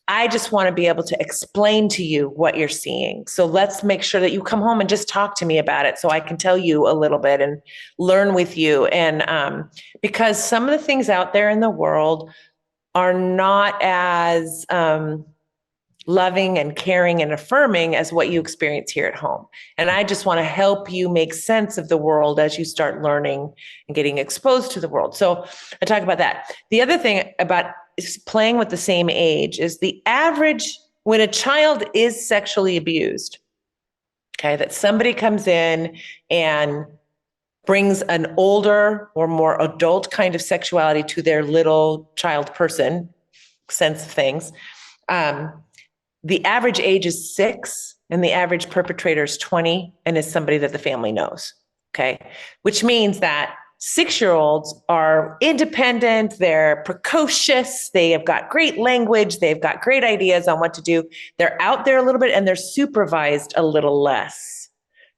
I just want to be able to explain to you what you're seeing. So let's make sure that you come home and just talk to me about it so I can tell you a little bit and learn with you. And because some of the things out there in the world are not as loving and caring and affirming as what you experience here at home. And I just want to help you make sense of the world as you start learning and getting exposed to the world. So I talk about that. The other thing about playing with the same age is the average, when a child is sexually abused, okay, that somebody comes in and brings an older or more adult kind of sexuality to their little child person sense of things. The average age is 6 and the average perpetrator is 20 and is somebody that the family knows. Okay. Which means that 6-year-olds are independent. They're precocious. They have got great language. They've got great ideas on what to do. They're out there a little bit and they're supervised a little less.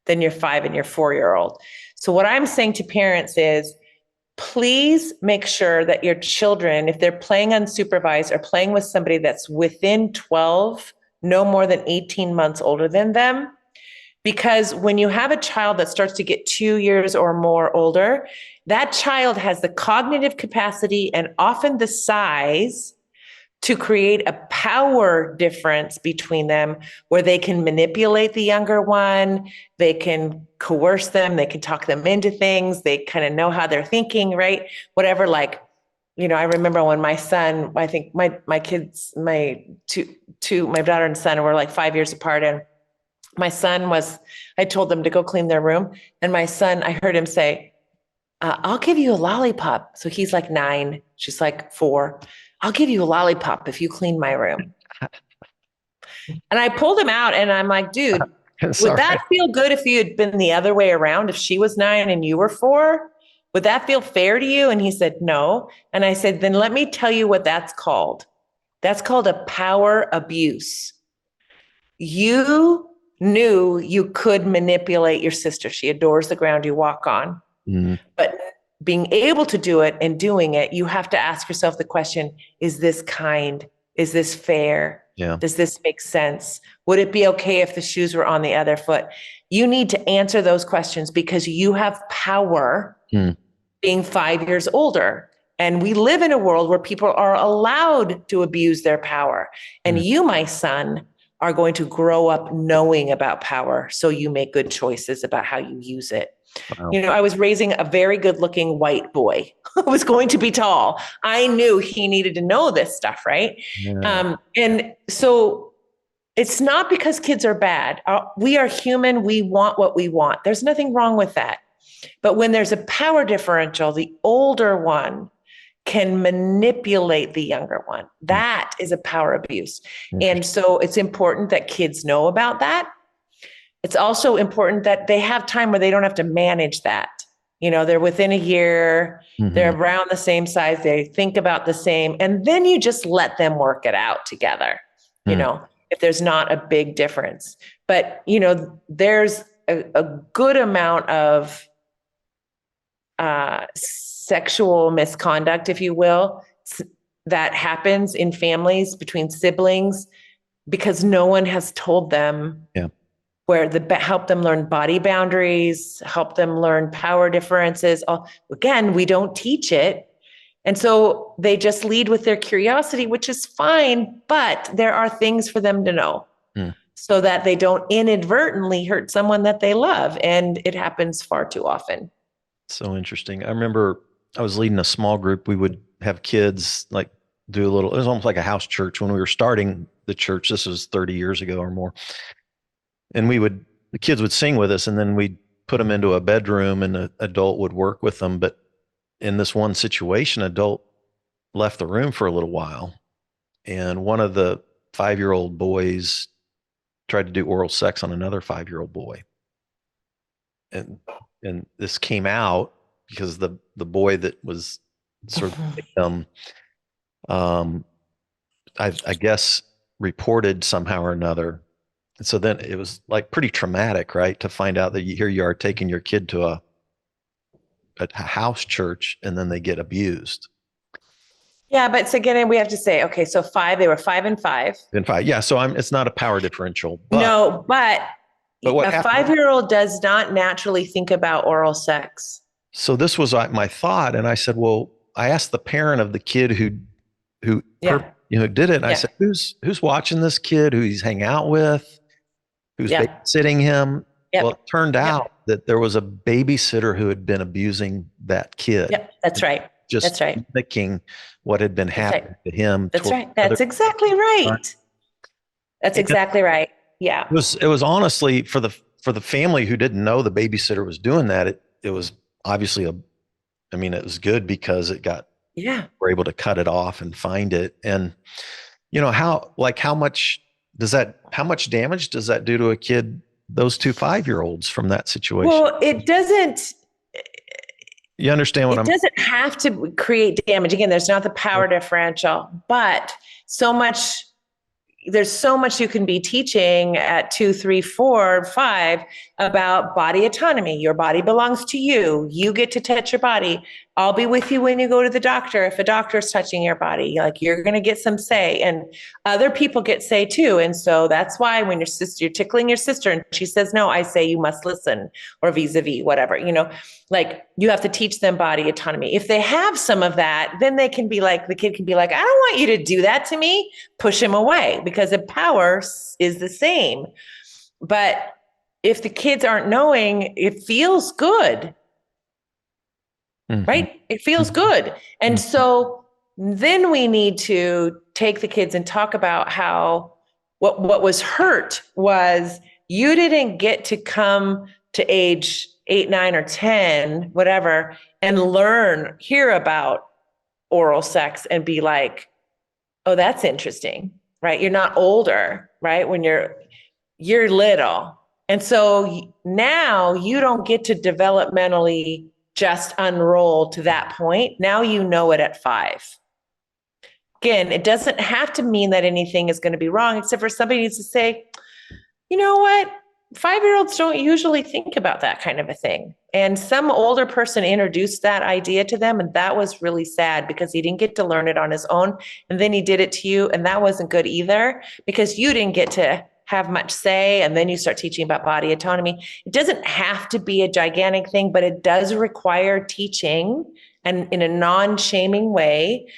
than your 5 and your 4-year-old. So what I'm saying to parents is, please make sure that your children, if they're playing unsupervised or playing with somebody that's within 12, no more than 18 months older than them, because when you have a child that starts to get 2 years or more older, that child has the cognitive capacity and often the size to create a power difference between them where they can manipulate the younger one, they can coerce them, they can talk them into things, they kind of know how they're thinking, right? Whatever, like, I remember when my son, I think my kids, my daughter and son were like 5 years apart, and I told them to go clean their room. And my son, I heard him say, I'll give you a lollipop. So he's like 9, she's like 4. I'll give you a lollipop if you clean my room. And I pulled him out and I'm like, dude, would that feel good if you had been the other way around? If she was 9 and you were 4, would that feel fair to you? And he said, no. And I said, then let me tell you what that's called. That's called a power abuse. You knew you could manipulate your sister. She adores the ground you walk on. Mm-hmm. But being able to do it and doing it, you have to ask yourself the question, is this kind? Is this fair? Yeah. Does this make sense? Would it be okay if the shoes were on the other foot? You need to answer those questions because you have power being 5 years older. And we live in a world where people are allowed to abuse their power. And you, my son, are going to grow up knowing about power. So you make good choices about how you use it. Wow. I was raising a very good looking white boy who was going to be tall. I knew he needed to know this stuff, right? Yeah. And so it's not because kids are bad. We are human. We want what we want. There's nothing wrong with that. But when there's a power differential, the older one can manipulate the younger one. That is a power abuse. And so it's important that kids know about that. It's also important that they have time where they don't have to manage that. They're within a year, they're around the same size, they think about the same, and then you just let them work it out together, if there's not a big difference. But, there's a good amount of sexual misconduct, if you will, that happens in families between siblings because no one has told them where help them learn body boundaries, help them learn power differences. Again, we don't teach it. And so they just lead with their curiosity, which is fine, but there are things for them to know so that they don't inadvertently hurt someone that they love. And it happens far too often. So interesting. I remember I was leading a small group. We would have kids like do a little, it was almost like a house church when we were starting the church. This was 30 years ago or more. And the kids would sing with us, and then we'd put them into a bedroom and an adult would work with them. But in this one situation, adult left the room for a little while. And one of the 5-year-old boys tried to do oral sex on another 5-year-old boy. And this came out because the boy that was sort of I guess reported somehow or another. And so then it was like pretty traumatic, right? To find out that here you are taking your kid to a house church and then they get abused. Yeah, but so again, we have to say, okay, so they were 5 and 5. And 5, yeah. So it's not a power differential. But what a 5-year-old does not naturally think about oral sex. So this was my thought, and I said, well, I asked the parent of the kid who did it, and I said, who's watching this kid? Who he's hanging out with? Who's babysitting him? Yep. Well, it turned out that there was a babysitter who had been abusing that kid. Yep, that's right. Just mimicking what had been happening to him. That's right. That's exactly right. That's exactly right. Yeah. It was honestly for the family who didn't know the babysitter was doing that. It was obviously it was good because we're able to cut it off and find it. And how much damage does that do to a kid, those 2 5-year-olds from that situation? Well, it doesn't. You understand what it doesn't have to create damage. Again, there's not the power differential, but so much there's so much you can be teaching at 2, 3, 4, 5 about body autonomy. Your body belongs to you. You get to touch your body. I'll be with you when you go to the doctor. If a doctor's touching your body, like, you're going to get some say, and other people get say too. And so that's why when you're tickling your sister and she says no, I say you must listen, or vis-a-vis, whatever, like, you have to teach them body autonomy. If they have some of that, then the kid can be like, I don't want you to do that to me. Push him away, because the power is the same. But if the kids aren't knowing, it feels good, right? It feels good. And so then we need to take the kids and talk about how what was hurt was you didn't get to come to age 8, 9, or 10, whatever, and hear about oral sex and be like, oh, that's interesting, right? You're not older, right? When you're little. And so now you don't get to developmentally just unroll to that point. Now you know it at 5. Again, it doesn't have to mean that anything is going to be wrong, except for somebody needs to say, you know what? 5-year-olds don't usually think about that kind of a thing. And some older person introduced that idea to them. And that was really sad, because he didn't get to learn it on his own. And then he did it to you. And that wasn't good either, because you didn't get to have much say. And then you start teaching about body autonomy. It doesn't have to be a gigantic thing, but it does require teaching, and in a non-shaming way,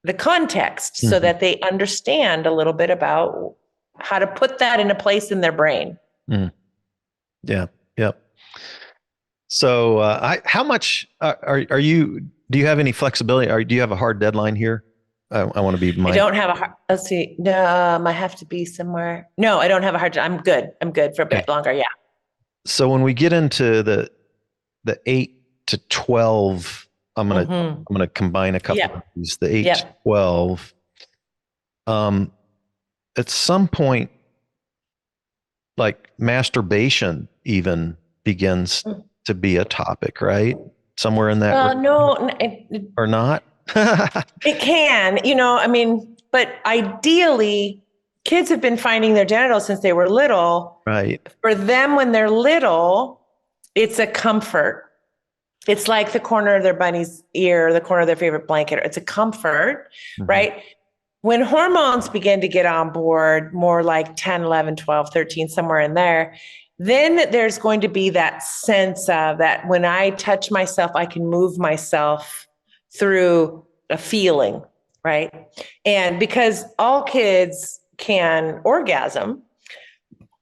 the context, so that they understand a little bit about how to put that in a place in their brain. Yeah. Yep. So, how much are you, do you have any flexibility? Or do you have a hard deadline here? I want to be mindful. I don't have a hard, let's see. I have to be somewhere. No, I don't have a hard, I'm good for a bit longer. Yeah. So when we get into the 8 to 12, I'm going to combine a couple of these, the 8 to 12. At some point, like masturbation even begins to be a topic, right? Somewhere in that. No, or not. It can, but ideally kids have been finding their genitals since they were little. Right. For them, when they're little, it's a comfort. It's like the corner of their bunny's ear, the corner of their favorite blanket. It's a comfort, right? When hormones begin to get on board, more like 10, 11, 12, 13, somewhere in there, then there's going to be that sense of that when I touch myself, I can move myself through a feeling, right? And because all kids can orgasm,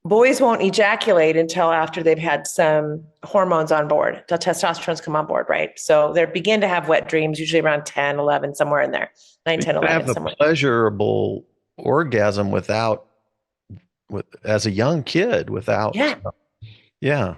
boys won't ejaculate until after they've had some hormones on board, until testosterone's come on board, right? So they begin to have wet dreams, usually around 10, 11, somewhere in there. 9, 10, 11, have somewhere. A pleasurable orgasm as a young kid without.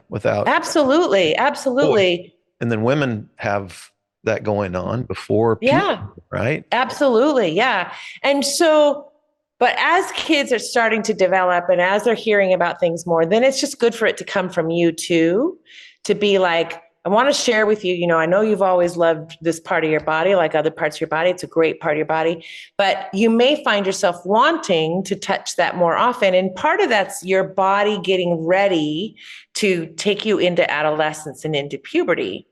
Without. Absolutely. And then women have that going on before puberty, right? Absolutely. Yeah. And so, but as kids are starting to develop and as they're hearing about things more, then it's just good for it to come from you too, to be like, I want to share with you, I know you've always loved this part of your body, like other parts of your body. It's a great part of your body, but you may find yourself wanting to touch that more often. And part of that's your body getting ready to take you into adolescence and into puberty.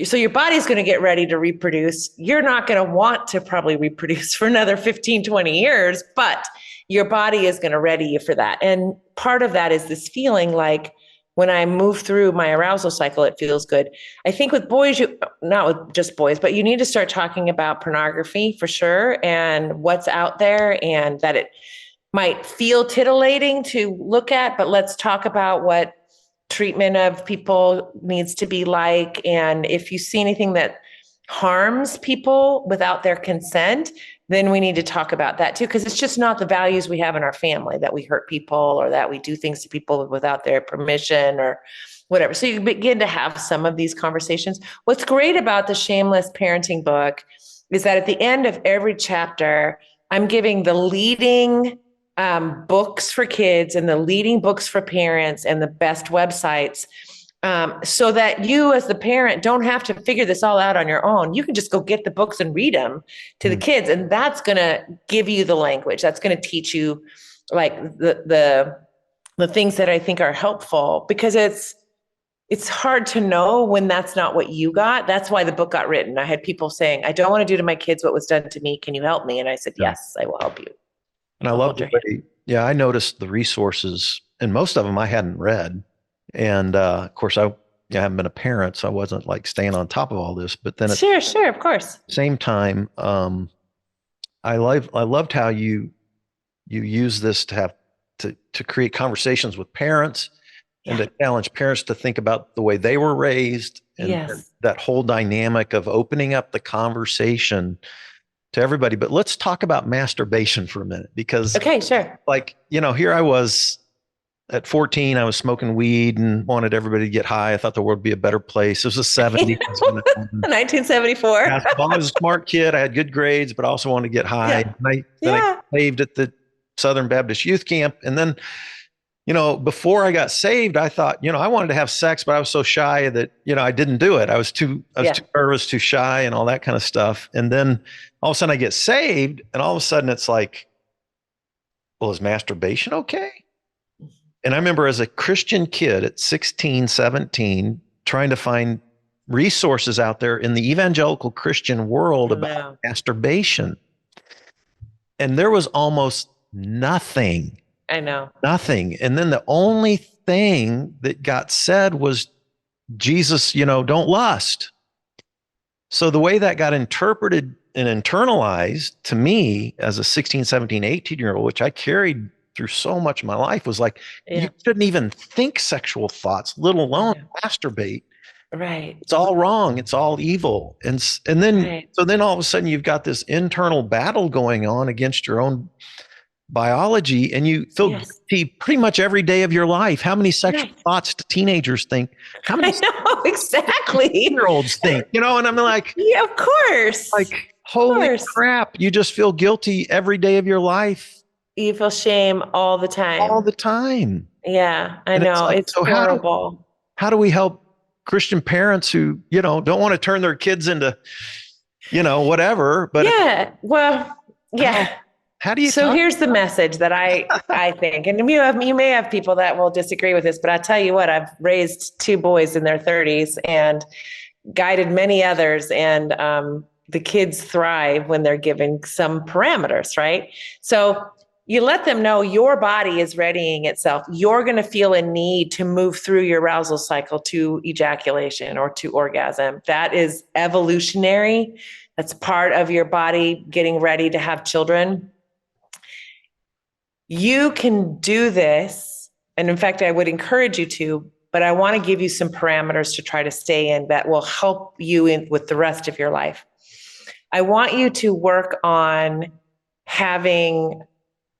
So your body's going to get ready to reproduce. You're not going to want to probably reproduce for another 15, 20 years, but your body is going to ready you for that. And part of that is this feeling like, when I move through my arousal cycle, it feels good. I think with boys, not with just boys, but you need to start talking about pornography for sure, and what's out there, and that it might feel titillating to look at, but let's talk about what treatment of people needs to be like. And if you see anything that harms people without their consent, then we need to talk about that too, because it's just not the values we have in our family, that we hurt people or that we do things to people without their permission or whatever. So you begin to have some of these conversations. What's great about the Shameless Parenting book is that at the end of every chapter, I'm giving the leading books for kids and the leading books for parents and the best websites So that you as the parent don't have to figure this all out on your own. You can just go get the books and read them to the kids. And that's going to give you the language. That's going to teach you like the things that I think are helpful, because it's hard to know when that's not what you got. That's why the book got written. I had people saying, I don't want to do to my kids what was done to me. Can you help me? And I said, yes, I will help you. And I love the way, I noticed the resources, and most of them I hadn't read. And of course, I haven't been a parent, so I wasn't like staying on top of all this. But then at sure, of course. Same time, I loved how you use this to have to create conversations with parents and to challenge parents to think about the way they were raised, and that whole dynamic of opening up the conversation to everybody. But let's talk about masturbation for a minute, because okay, sure. Like, here I was at 14, I was smoking weed and wanted everybody to get high. I thought the world would be a better place. It was the 70s. 1974. I was a smart kid. I had good grades, but I also wanted to get high. Yeah. Then I saved at the Southern Baptist Youth Camp. And then, before I got saved, I thought, I wanted to have sex, but I was so shy that, I didn't do it. I was too nervous, too shy, and all that kind of stuff. And then all of a sudden I get saved, and all of a sudden it's like, well, is masturbation okay? And I remember as a Christian kid at 16, 17, trying to find resources out there in the evangelical Christian world about masturbation. And there was almost nothing. I know. Nothing. And then the only thing that got said was, Jesus, don't lust. So the way that got interpreted and internalized to me as a 16, 17, 18-year-old, which I carried through so much of my life, was like, you shouldn't even think sexual thoughts, let alone masturbate. Right. It's all wrong. It's all evil. And then, so then all of a sudden you've got this internal battle going on against your own biology, and you feel guilty pretty much every day of your life. How many sexual thoughts do teenagers think? How many year olds think, and I'm like, yeah, of course. Like, holy crap. You just feel guilty every day of your life. You feel shame all the time. All the time. Yeah, I know. It's horrible. How do we help Christian parents who, don't want to turn their kids into, whatever, but how do you? So here's the message that I think, and you may have people that will disagree with this, but I tell you what, I've raised 2 boys in their 30s and guided many others, and the kids thrive when they're given some parameters, right? So you let them know your body is readying itself. You're going to feel a need to move through your arousal cycle to ejaculation or to orgasm. That is evolutionary. That's part of your body getting ready to have children. You can do this. And in fact, I would encourage you to, but I want to give you some parameters to try to stay in that will help you in with the rest of your life. I want you to work on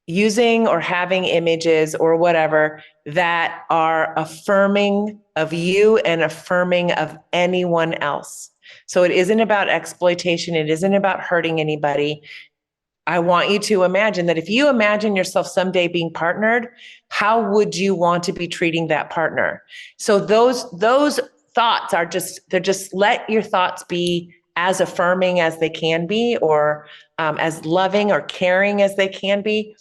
using or having images or whatever that are affirming of you and affirming of anyone else. So it isn't about exploitation. It isn't about hurting anybody. I want you to imagine that if you imagine yourself someday being partnered, how would you want to be treating that partner? So those thoughts they're just let your thoughts be as affirming as they can be, or as loving or caring as they can be.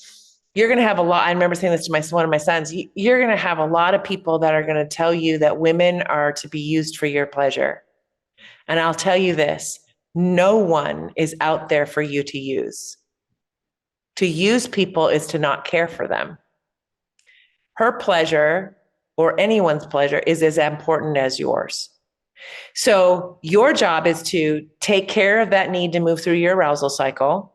You're going to have a lot. I remember saying this to one of my sons. You're going to have a lot of people that are going to tell you that women are to be used for your pleasure. And I'll tell you this, no one is out there for you to use. To use people is to not care for them. Her pleasure or anyone's pleasure is as important as yours. So your job is to take care of that need to move through your arousal cycle,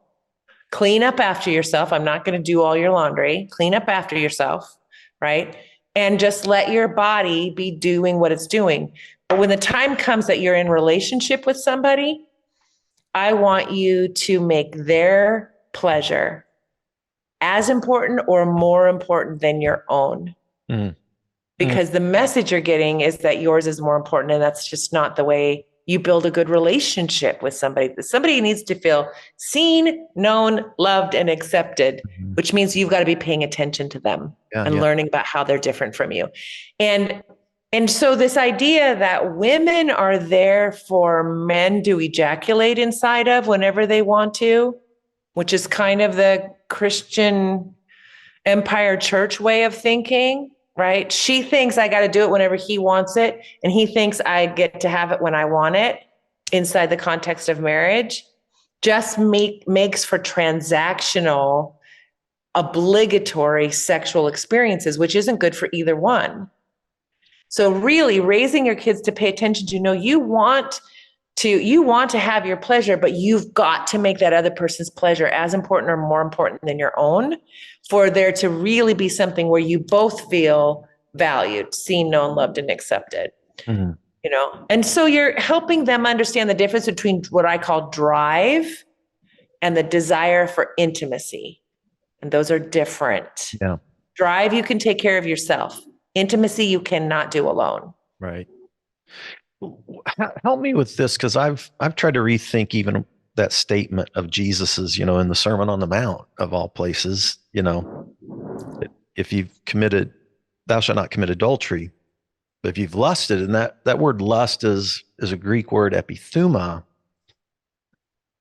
clean up after yourself. I'm not going to do all your laundry. Clean up after yourself, right? And just let your body be doing what it's doing. But when the time comes that you're in relationship with somebody, I want you to make their pleasure as important or more important than your own. Mm. Because the message you're getting is that yours is more important, and that's just not the way you build a good relationship with somebody. Somebody needs to feel seen, known, loved, and accepted, which means you've got to be paying attention to them and learning about how they're different from you. And And so this idea that women are there for men to ejaculate inside of whenever they want to, which is kind of the Christian Empire Church way of thinking, right? She thinks I got to do it whenever he wants it, and he thinks I get to have it when I want it inside the context of marriage, just makes for transactional, obligatory sexual experiences, which isn't good for either one. So really raising your kids to pay attention to, no, you want to have your pleasure, but you've got to make that other person's pleasure as important or more important than your own for there to really be something where you both feel valued, seen, known, loved, and accepted. Mm-hmm. You know, and so you're helping them understand the difference between what I call drive and the desire for intimacy. And those are different. Yeah. Drive, you can take care of yourself. Intimacy, you cannot do alone. Right. Help me with this, because I've tried to rethink even that statement of Jesus's, in the Sermon on the Mount of all places, if you've committed, thou shalt not commit adultery, but if you've lusted, and that word lust is a Greek word epithuma.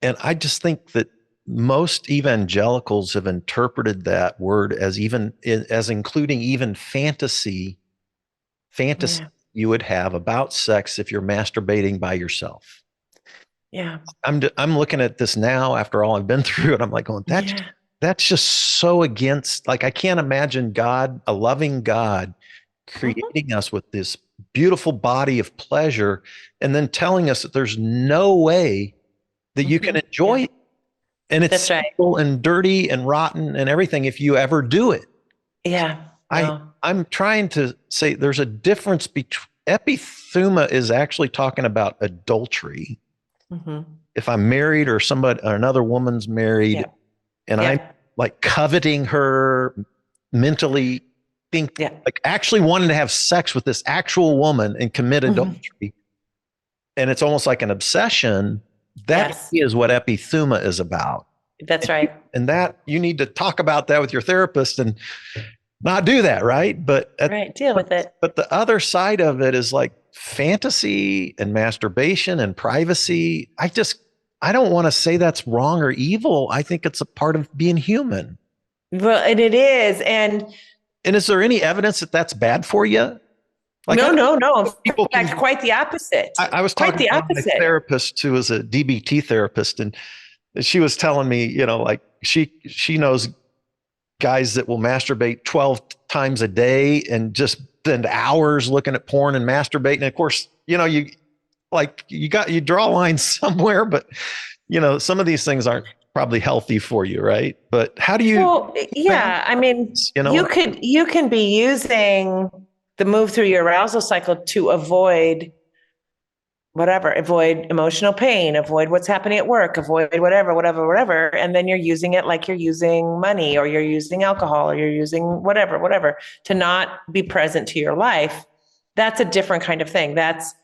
And I just think that most evangelicals have interpreted that word as including even fantasy Yeah. you would have about sex if you're masturbating by yourself. Yeah. I'm looking at this now after all I've been through, and I'm like, that's just so against, like, I can't imagine God, a loving God, creating us with this beautiful body of pleasure and then telling us that there's no way that you can enjoy it. And it's simple and dirty and rotten and everything if you ever do it. Yeah. No. I'm trying to say there's a difference between epithuma is actually talking about adultery. Mm-hmm. If I'm married or another woman's married, and I'm like coveting her mentally, like actually wanting to have sex with this actual woman and commit adultery. And it's almost like an obsession. That is what epithuma is about. That's right. And that you need to talk about that with your therapist and not do that, right? But deal with it. But the other side of it is like fantasy and masturbation and privacy. I don't want to say that's wrong or evil. I think it's a part of being human. Well, and it is. And is there any evidence that that's bad for you? Like, no. In fact, quite the opposite. I was talking to my therapist who was a DBT therapist, and she was telling me, like she knows guys that will masturbate 12 times a day and just spend hours looking at porn and masturbating. And of course, you draw lines somewhere, but some of these things aren't probably healthy for you, right? But how do you? Well, yeah, I mean, you can be using the move through your arousal cycle to avoid emotional pain, avoid what's happening at work, avoid whatever. And then you're using it like you're using money or you're using alcohol or you're using whatever, to not be present to your life. That's a different kind of thing. That's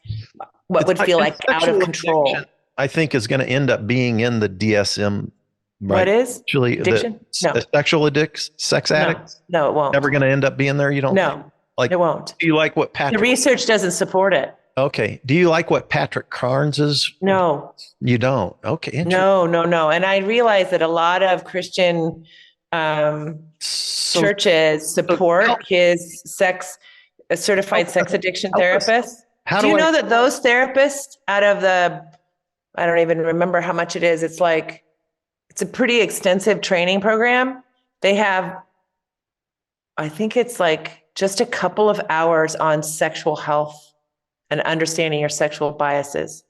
what would feel like out of control. I think is going to end up being in the DSM. Right? What is? Actually, addiction? No. Sexual addicts, sex addicts? No, it won't. Never going to end up being there? You don't? No, it won't. Do you like what Patrick? The research doesn't support it. Okay. Do you like what Patrick Carnes is? No. You don't? Okay. No. And I realize that a lot of Christian churches support his certified sex addiction therapist. Do you know that those therapists, out of I don't even remember how much it is. It's a pretty extensive training program. They have, I think it's like just a couple of hours on sexual health and understanding your sexual biases.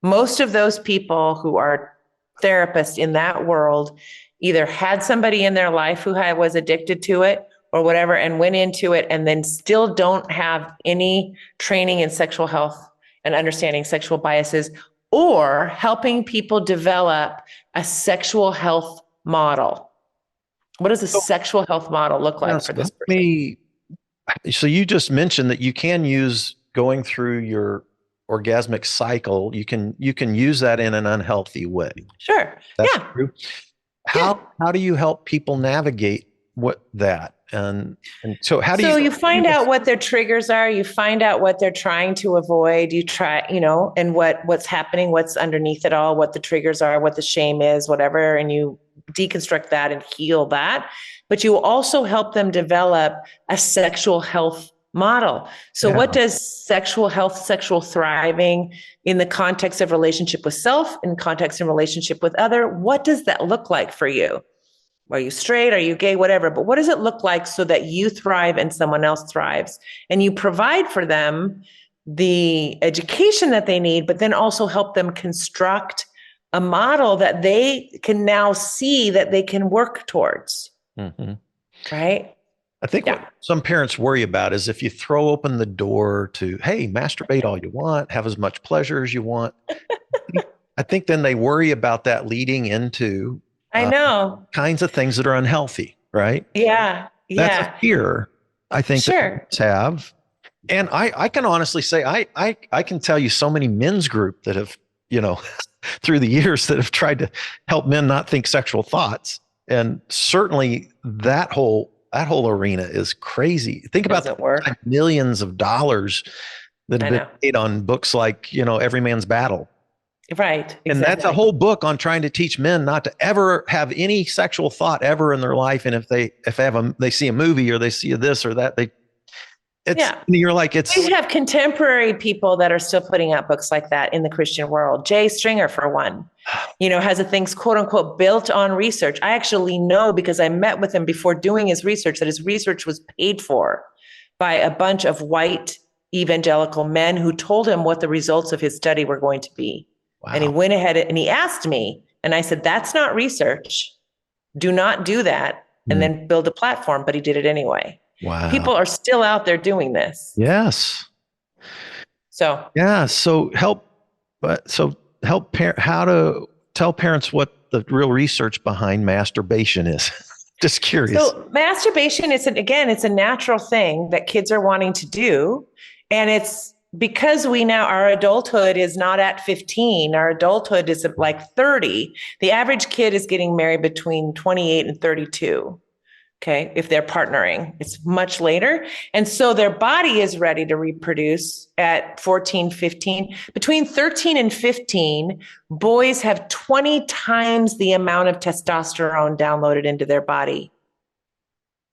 Most of those people who are therapists in that world either had somebody in their life who was addicted to it or whatever and went into it and then still don't have any training in sexual health and understanding sexual biases, or helping people develop a sexual health model. What does a sexual health model look like for this person? So you just mentioned that you can use going through your orgasmic cycle. You can use that in an unhealthy way. Sure. That's true. How do you help people navigate that? And so how do So you, you find out what their triggers are, you find out what they're trying to avoid, you try, and what's happening, what's underneath it all, what the triggers are, what the shame is, whatever, and you deconstruct that and heal that. But you also help them develop a sexual health model. So what does sexual health, sexual thriving in the context of relationship with self, in context of relationship with other, what does that look like for you? Are you straight? Are you gay? Whatever. But what does it look like so that you thrive and someone else thrives? And you provide for them the education that they need, but then also help them construct a model that they can now see that they can work towards. Mm-hmm. Right? I think what some parents worry about is if you throw open the door to, hey, masturbate all you want, have as much pleasure as you want. I think then they worry about that leading into I know. kinds of things that are unhealthy, right? Yeah. That's a Yeah. fear I think that Sure. parents have. And I can honestly say, I can tell you so many men's group that have, through the years that have tried to help men not think sexual thoughts. And certainly that whole arena is crazy. Think about Doesn't the work. millions of dollars that have I been know. made on books like, Every Man's Battle. Right. And that's a Exactly. whole book on trying to teach men not to ever have any sexual thought ever in their life. And if they see a movie or they see this or that, Yeah. you're like, it's We have contemporary people that are still putting out books like that in the Christian world. Jay Stringer, for one, has a things, quote unquote, built on research. I actually know because I met with him before doing his research that his research was paid for by a bunch of white evangelical men who told him what the results of his study were going to be. wow. And he went ahead and he asked me, and I said, that's not research. Do not do that. And then build a platform. But he did it anyway. Wow. People are still out there doing this. Yes. So, yeah. So help how to tell parents what the real research behind masturbation is. Just curious. So masturbation is it's a natural thing that kids are wanting to do. And it's because our adulthood is not at 15, our adulthood is at like 30. The average kid is getting married between 28 and 32. Okay. If they're partnering, it's much later. And so their body is ready to reproduce at 14, 15. Between 13 and 15, boys have 20 times the amount of testosterone downloaded into their body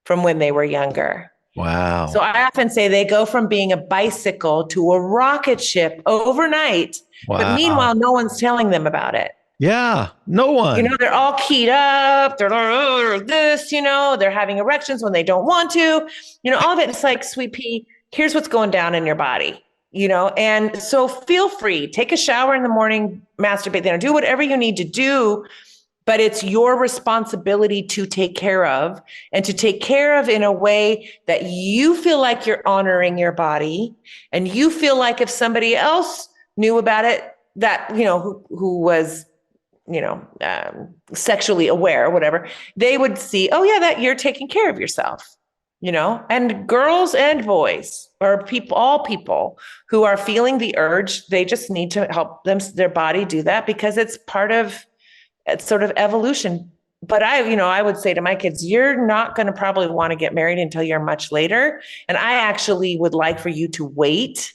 from when they were younger. Wow. So I often say they go from being a bicycle to a rocket ship overnight. Wow. But meanwhile, no one's telling them about it. Yeah, no one. They're all keyed up. They're this, they're having erections when they don't want to, all of it. It's like, sweet pea, here's what's going down in your body, and so feel free, take a shower in the morning, masturbate, do whatever you need to do. But it's your responsibility to take care of and to take care of in a way that you feel like you're honoring your body. And you feel like if somebody else knew about it, that, who was, sexually aware or whatever, they would see, oh yeah, that you're taking care of yourself, and girls and boys or all people who are feeling the urge, they just need to help their body do that because it's part of sort of evolution. But I would say to my kids, you're not going to probably want to get married until you're much later. And I actually would like for you to wait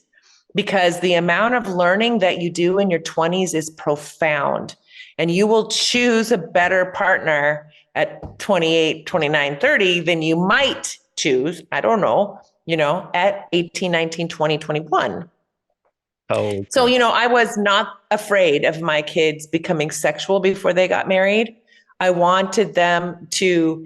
because the amount of learning that you do in your 20s is profound. And you will choose a better partner at 28, 29, 30 than you might choose, I don't know, at 18, 19, 20, 21. Oh. So, I was not afraid of my kids becoming sexual before they got married. I wanted them to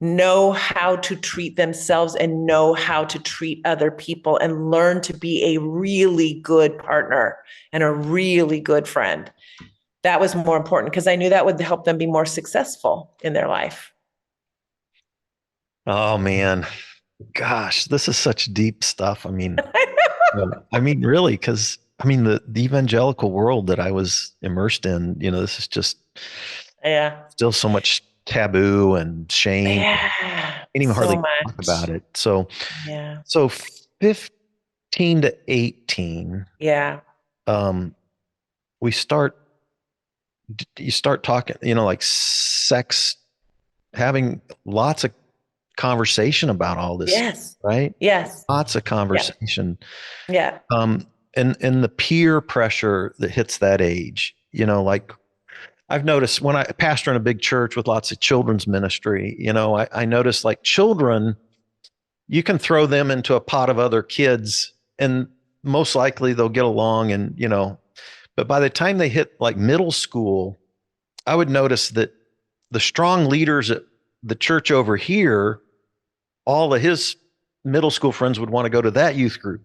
know how to treat themselves and know how to treat other people and learn to be a really good partner and a really good friend. That was more important because I knew that would help them be more successful in their life. Oh man, gosh, this is such deep stuff. I mean, really, because the evangelical world that I was immersed in, this is just still so much taboo and shame. Yeah, can't even hardly talk about it. So 15 to 18. Yeah. You start talking, like sex, having lots of conversation about all this, Yes. right? Yes. Lots of Yeah. conversation. Yeah. And the peer pressure that hits that age, like I've noticed when I pastor in a big church with lots of children's ministry, I notice like children, you can throw them into a pot of other kids and most likely they'll get along but by the time they hit like middle school, I would notice that the strong leaders at the church over here, all of his middle school friends would want to go to that youth group.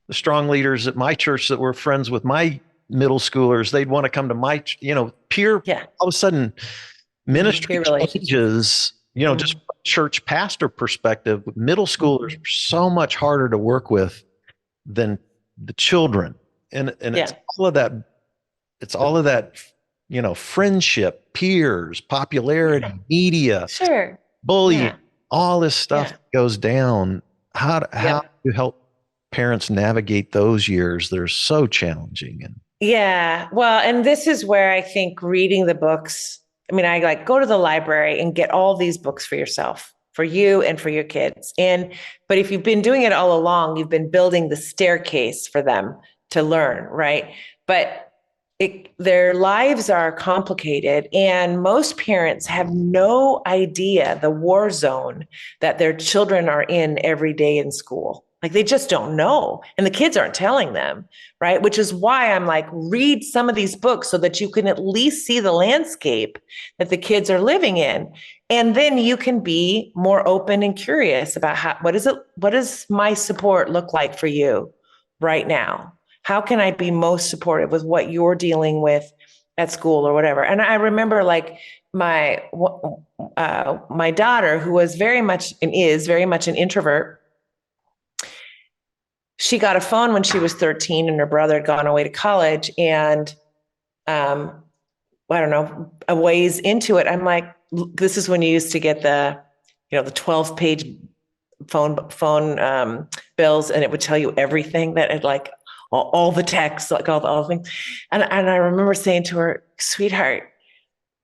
The strong leaders at my church that were friends with my middle schoolers, they'd want to come to my, peer. Yeah. All of a sudden, ministry Peer relationships. changes, just from a church pastor perspective. Middle schoolers are so much harder to work with than the children. And it's all of that, friendship, peers, popularity, media, Sure. bullying, all this stuff goes down. How do you help parents navigate those years? They're so challenging. Yeah. Well, and this is where I think reading the books, I mean, I like go to the library and get all these books for yourself, for you and for your kids. But if you've been doing it all along, you've been building the staircase for them to learn, right? But their lives are complicated, and most parents have no idea the war zone that their children are in every day in school. Like they just don't know. And the kids aren't telling them, right? Which is why I'm like, read some of these books so that you can at least see the landscape that the kids are living in. And then you can be more open and curious about what does my support look like for you right now? How can I be most supportive with what you're dealing with at school or whatever? And I remember like my daughter, who was very much and is very much an introvert. She got a phone when she was 13 and her brother had gone away to college. And I don't know, a ways into it, I'm like, this is when you used to get the 12-page phone bills, and it would tell you everything that had like all the texts, like all the things. And I remember saying to her, sweetheart,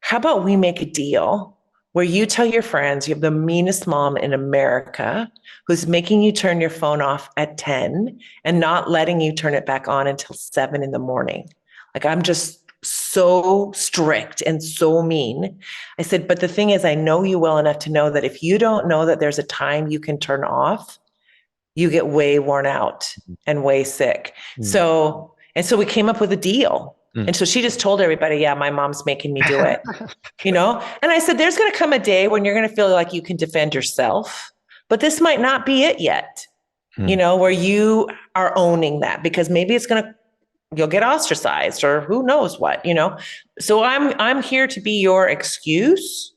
how about we make a deal where you tell your friends you have the meanest mom in America who's making you turn your phone off at 10 and not letting you turn it back on until 7 a.m. Like, I'm just so strict and so mean. I said, but the thing is, I know you well enough to know that if you don't know that there's a time you can turn off, you get way worn out and way sick. So we came up with a deal. And so she just told everybody, yeah, my mom's making me do it, And I said, there's going to come a day when you're going to feel like you can defend yourself, but this might not be it yet, where you are owning that, because maybe you'll get ostracized or who knows what, So I'm here to be your excuse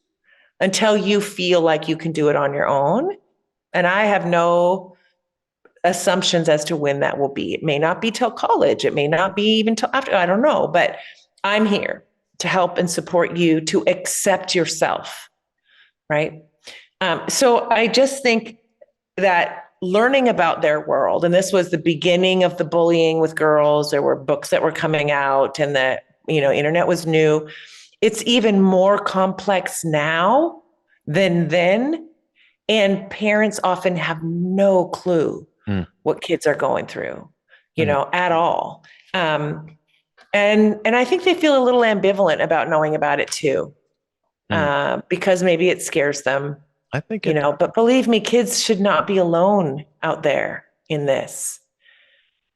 until you feel like you can do it on your own. And I have no assumptions as to when that will be. It may not be till college. It may not be even till after, I don't know, but I'm here to help and support you to accept yourself. Right. So I just think that learning about their world, and this was the beginning of the bullying with girls. There were books that were coming out, and the, internet was new. It's even more complex now than then. And parents often have no clue what kids are going through, at all. And I think they feel a little ambivalent about knowing about it too, because maybe it scares them, I think, but believe me, kids should not be alone out there in this.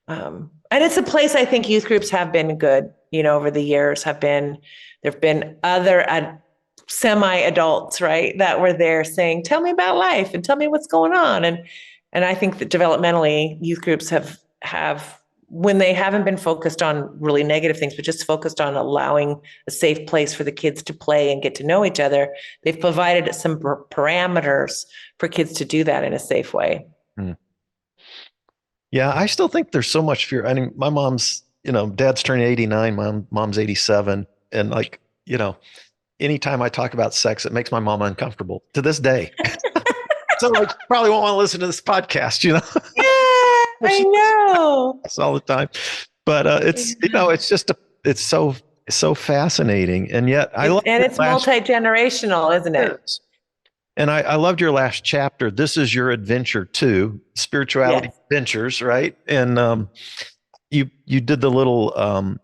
And it's a place I think youth groups have been good, over the years there've been other semi-adults, right, that were there saying, tell me about life and tell me what's going on. And I think that developmentally youth groups have, when they haven't been focused on really negative things, but just focused on allowing a safe place for the kids to play and get to know each other, they've provided some parameters for kids to do that in a safe way. Yeah, I still think there's so much fear. I mean, my mom's, dad's turning 89, mom's 87. And like, anytime I talk about sex, it makes my mom uncomfortable to this day. So like, probably won't want to listen to this podcast, Yeah, I know. It's all the time. But it's, it's so fascinating. And yet I love it. And it's multi-generational, isn't it? And I loved your last chapter. This is your adventure too, spirituality Yes. adventures, right? And you did the little an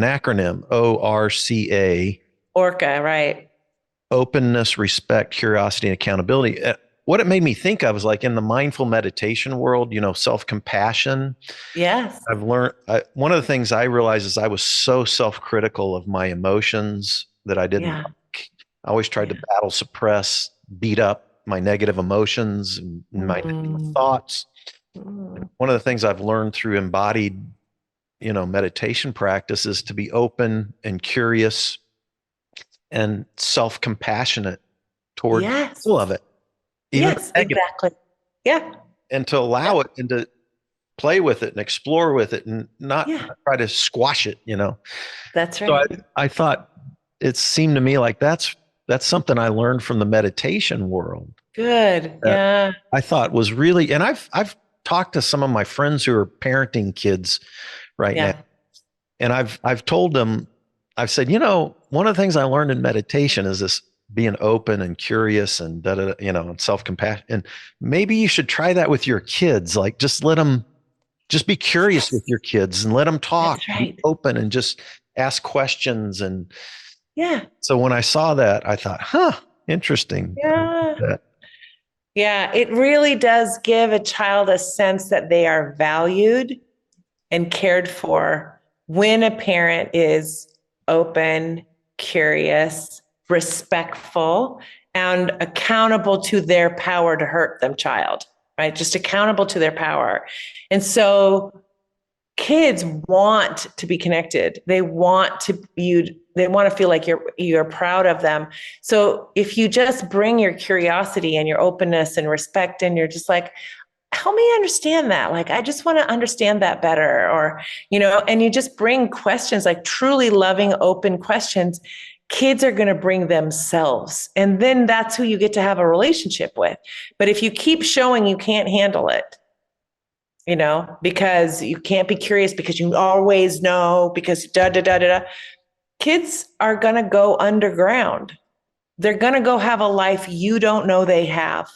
acronym ORCA, Orca, right. openness, respect, curiosity, and accountability. What it made me think of is like in the mindful meditation world, self compassion. Yes. I've learned one of the things I realized is I was so self critical of my emotions that I didn't Yeah. like. I always tried to Yeah. battle, suppress, beat up my negative emotions and my negative Mm, thoughts. mm. One of the things I've learned through embodied, meditation practice is to be open and curious and self compassionate toward Yes. all of it, even the Yes, negative, exactly. Yeah. and to Yeah. allow it and to play with it and explore with it and not Yeah. try to squash it. That's So right. I thought it seemed to me like that's something I learned from the meditation world Good. that Yeah. I thought was really, and I've talked to some of my friends who are parenting kids right now, Yeah. and I've told them, I've said, one of the things I learned in meditation is this being open and curious and and self compassion, and maybe you should try that with your kids. Like just be curious with Yes. your kids and let them talk, That's be right. open and just ask questions. And Yeah. so when I saw that, I thought, interesting. Yeah. That. Yeah. It really does give a child a sense that they are valued and cared for when a parent is open, curious, respectful, and accountable to their power to hurt them child, right? Just accountable to their power. And so kids want to be connected. They want to feel like you're proud of them. So if you just bring your curiosity and your openness and respect and you're just like, help me understand that. Like, I just want to understand that better. Or, and you just bring questions, like truly loving, open questions. Kids are going to bring themselves. And then that's who you get to have a relationship with. But if you keep showing you can't handle it, because you can't be curious because you always know, because da da da da da, kids are going to go underground. They're going to go have a life you don't know they have.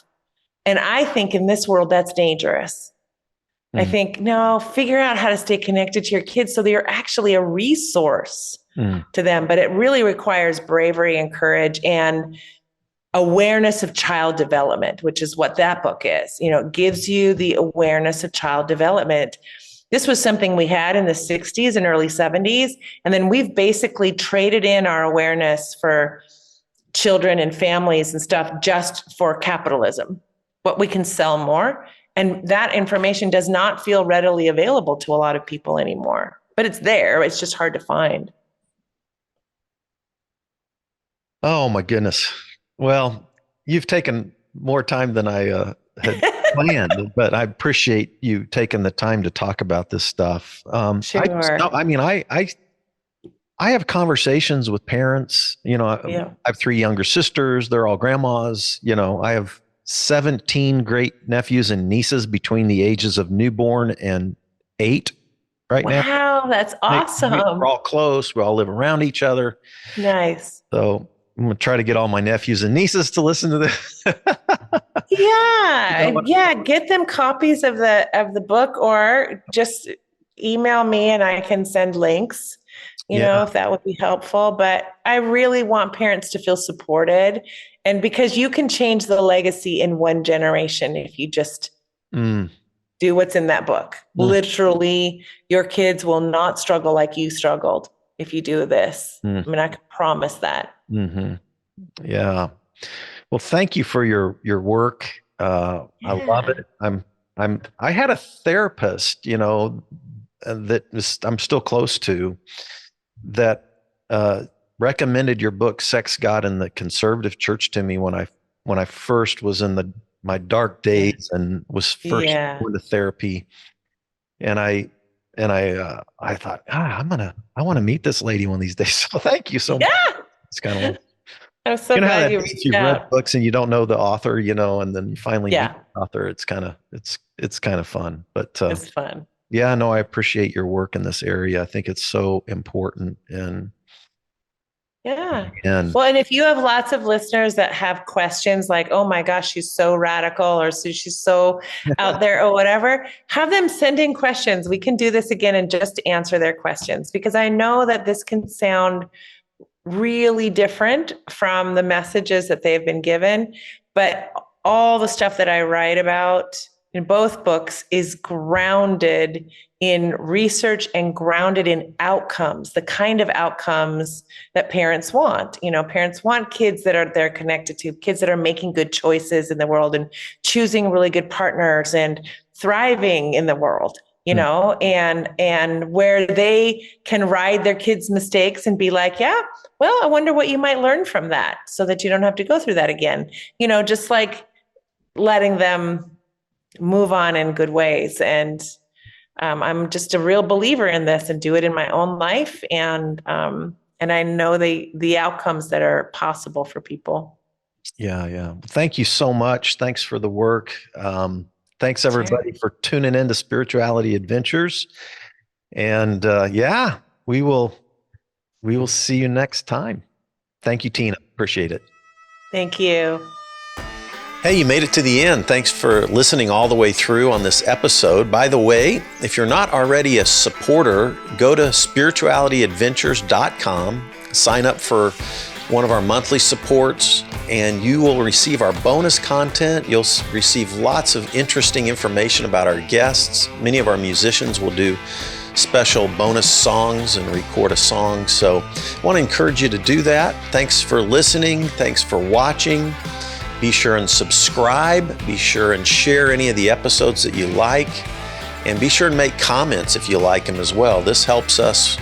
And I think in this world, that's dangerous. I Mm, think, no, figure out how to stay connected to your kids so they're actually a resource mm, to them. But it really requires bravery and courage and awareness of child development, which is what that book is. It gives you the awareness of child development. This was something we had in the 60s and early 70s. And then we've basically traded in our awareness for children and families and stuff just for capitalism, what we can sell more. And that information does not feel readily available to a lot of people anymore, but it's there. It's just hard to find. oh my goodness. Well, you've taken more time than I had planned, but I appreciate you taking the time to talk about this stuff. Sure. I mean, I have conversations with parents. Yeah. I have three younger sisters. They're all grandmas. I have 17 great nephews and nieces between the ages of newborn and 8 right now. Wow, that's We're awesome. all close. We all live around each other. Nice. So I'm going to try to get all my nephews and nieces to listen to this. Yeah. What? Yeah. Get them copies of the book or just email me and I can send links, Yeah. if that would be helpful. But I really want parents to feel supported. And because you can change the legacy in one generation if you just Mm, do what's in that book. mm, Literally, your kids will not struggle like you struggled if you do this. mm, I mean, I can promise that. hmm Yeah. Well, thank you for your work. I love Yeah. it. I had a therapist, I'm still close to that recommended your book, Sex, God, and the Conservative Church to me when I first was in my dark Yeah. days and was first Yeah. going to therapy. And I thought, I want to meet this lady one of these days. So thank you so much. Yeah. It's kind of like, I'm so how glad that you is, reached you've read out. books and you don't know the author, and then you finally meet Yeah. the author. It's kind of fun. But It's fun. yeah, no, I appreciate your work in this area. I think it's so important. And Yeah. And Well, and if you have lots of listeners that have questions like, oh my gosh, she's so radical, or she's so out there, or whatever, have them send in questions. We can do this again and just answer their questions, because I know that this can sound really different from the messages that they've been given. But all the stuff that I write about in both books is grounded in research and grounded in outcomes, the kind of outcomes that parents want. You know, parents want kids that are they're connected to, kids that are making good choices in the world and choosing really good partners and thriving in the world, you know, and where they can ride their kids' mistakes and be like, yeah, well, I wonder what you might learn from that so that you don't have to go through that again. You know, just like letting them move on in good ways. And I'm just a real believer in this and do it in my own life. And I know the outcomes that are possible for people. yeah, yeah. Thank you so much. Thanks for the work. Thanks everybody for tuning in to Spirituality Adventures. And yeah, we will see you next time. Thank you, Tina. Appreciate it. Thank you. Hey, you made it to the end. Thanks for listening all the way through on this episode. By the way, if you're not already a supporter, go to spiritualityadventures.com, sign up for one of our monthly supports, and you will receive our bonus content. You'll receive lots of interesting information about our guests. Many of our musicians will do special bonus songs and record a song. So I want to encourage you to do that. Thanks for listening. Thanks for watching. Be sure and subscribe. Be sure and share any of the episodes that you like. And be sure and make comments if you like them as well. This helps us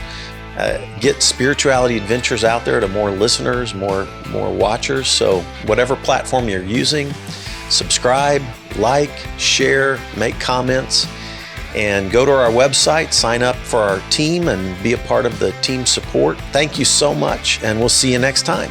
get Spirituality Adventures out there to more listeners, more watchers. So whatever platform you're using, subscribe, like, share, make comments, and go to our website, sign up for our team, and be a part of the team support. Thank you so much, and we'll see you next time.